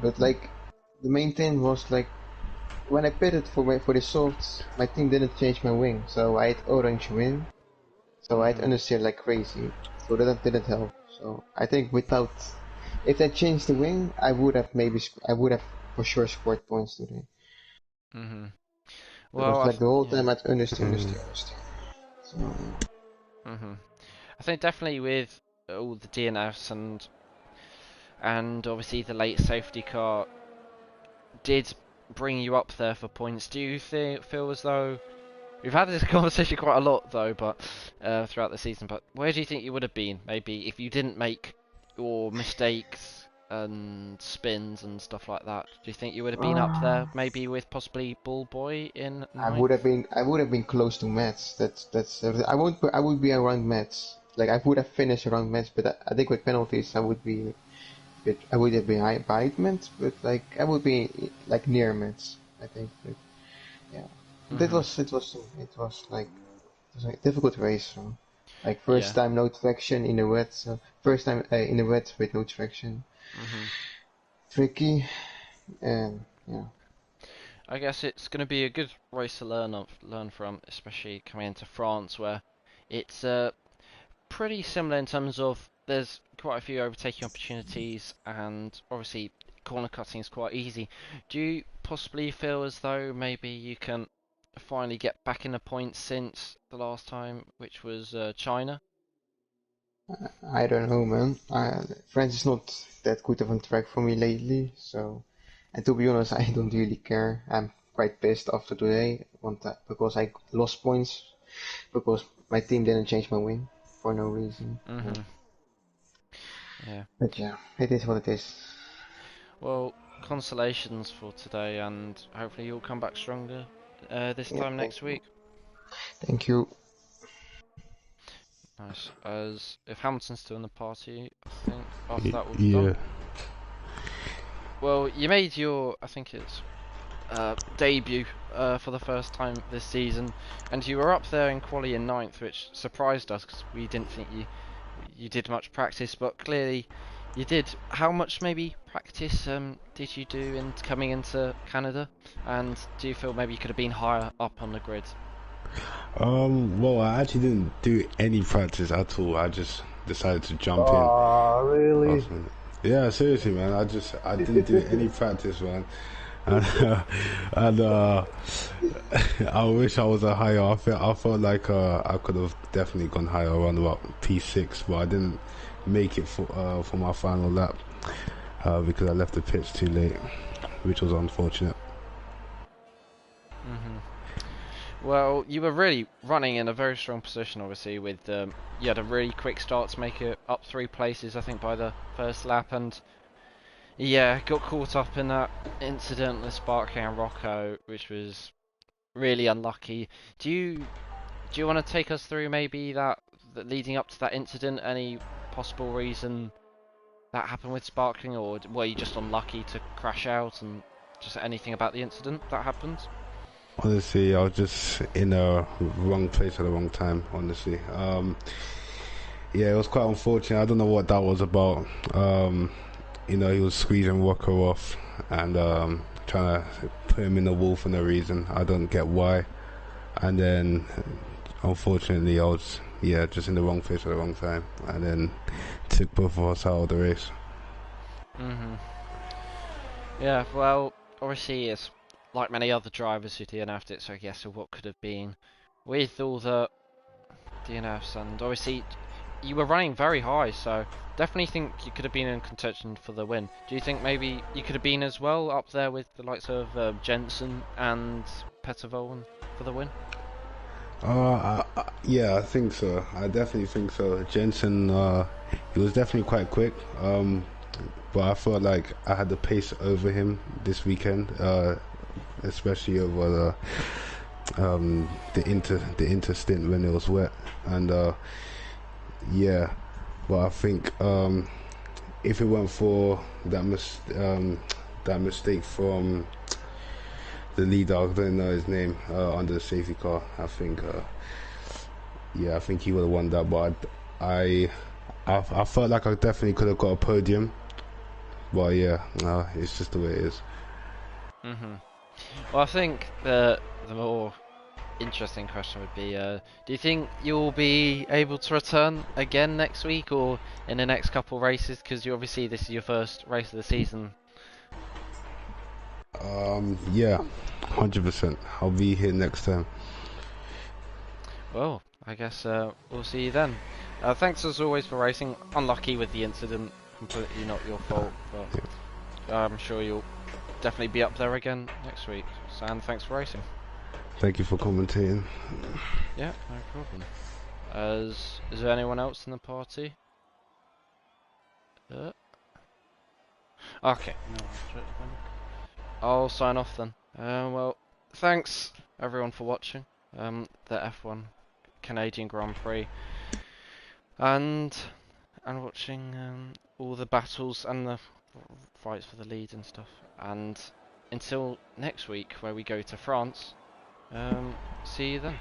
G: But like the main thing was like when I pitted for the softs, my team didn't change my wing, so I had orange wing, so I had understeer like crazy. So that didn't help. So I think if I changed the wing, I would have for sure scored points today.
A: Well,
G: because like the whole time I'd understeer. So
A: I think definitely with all the DNFs and obviously the late safety car did bring you up there for points. Do you feel as though we've had this conversation quite a lot though, but throughout the season? But where do you think you would have been maybe if you didn't make your mistakes and spins and stuff like that? Do you think you would have been up there maybe with possibly Ballboy in ninth?
G: I would have been close to Mets. That's I would be around Mets. Like I would have finished around Mets, but I think with penalties I would have been by Mets, but like I would be like near Mets. I think. But, yeah. It was like a difficult race. So. Like first time no traction in the wet. So first time in the wet with no traction. Tricky, and yeah.
A: I guess it's going to be a good race to learn from, especially coming into France, where it's pretty similar in terms of there's quite a few overtaking opportunities, and obviously corner cutting is quite easy. Do you possibly feel as though maybe you can finally get back in the points since the last time, which was China?
G: I don't know, man. France is not that good of a track for me lately, so. And to be honest, I don't really care. I'm quite pissed after today, because I lost points, because my team didn't change my wing for no reason.
A: Yeah.
G: But yeah, it is what it is.
A: Well, consolations for today, and hopefully you'll come back stronger this time next week.
G: Thank you.
A: Nice. As if Hamilton's still in the party, I think after that we'll be done. Well, you made your, I think it's debut for the first time this season, and you were up there in quali in 9th, which surprised us because we didn't think you did much practice, but clearly you did. How much maybe practice did you do in coming into Canada, and do you feel maybe you could have been higher up on the grid?
F: Well, I actually didn't do any practice at all. I just decided to jump in.
D: Oh, really?
F: Yeah, seriously, man. I didn't do any practice, man. And I wish I was a higher. I felt like I could have definitely gone higher around about P6, but I didn't make it for my final lap because I left the pits too late, which was unfortunate.
A: Well, you were really running in a very strong position, obviously, with you had a really quick start to make it up 3 places, I think, by the first lap, and yeah, got caught up in that incident with Sparkling and Rocco, which was really unlucky. Do you want to take us through maybe that leading up to that incident? Any possible reason that happened with Sparkling, or were you just unlucky to crash out, and just anything about the incident that happened?
F: Honestly, I was just in the wrong place at the wrong time, honestly. Yeah, it was quite unfortunate. I don't know what that was about. You know, he was squeezing Rocco off and trying to put him in the wall for no reason. I don't get why. And then, unfortunately, I was, yeah, just in the wrong place at the wrong time. And then took both of us out of the race.
A: Yeah, well, obviously it's like many other drivers who DNF'd it, so I guess what could have been with all the DNFs, and obviously you were running very high, so definitely think you could have been in contention for the win. Do you think maybe you could have been as well up there with the likes of Jensen and Pettervold for the win?
F: Yeah, I think so. I definitely think so. Jensen, he was definitely quite quick, but I felt like I had the pace over him this weekend, especially over the inter stint when it was wet, and yeah. But I think if it weren't for that mistake from the leader, I don't know his name, under the safety car, I think yeah, I think he would have won that. But I felt like I definitely could have got a podium. But yeah, it's just the way it is.
A: Well, I think the more interesting question would be, do you think you'll be able to return again next week or in the next couple races? Because you obviously this is your first race of the season.
F: Yeah, 100%. I'll be here next time.
A: Well, I guess we'll see you then. Thanks as always for racing. Unlucky with the incident, completely not your fault, but I'm sure you'll definitely be up there again next week. And thanks for racing.
F: Thank you for commentating.
A: Yeah, no problem. Is there anyone else in the party? Okay.
E: No, that's it, I think.
A: I'll sign off then. Well, thanks everyone for watching the F1 Canadian Grand Prix and watching all the battles and the fights for the lead and stuff. And until next week, where we go to France, see you then.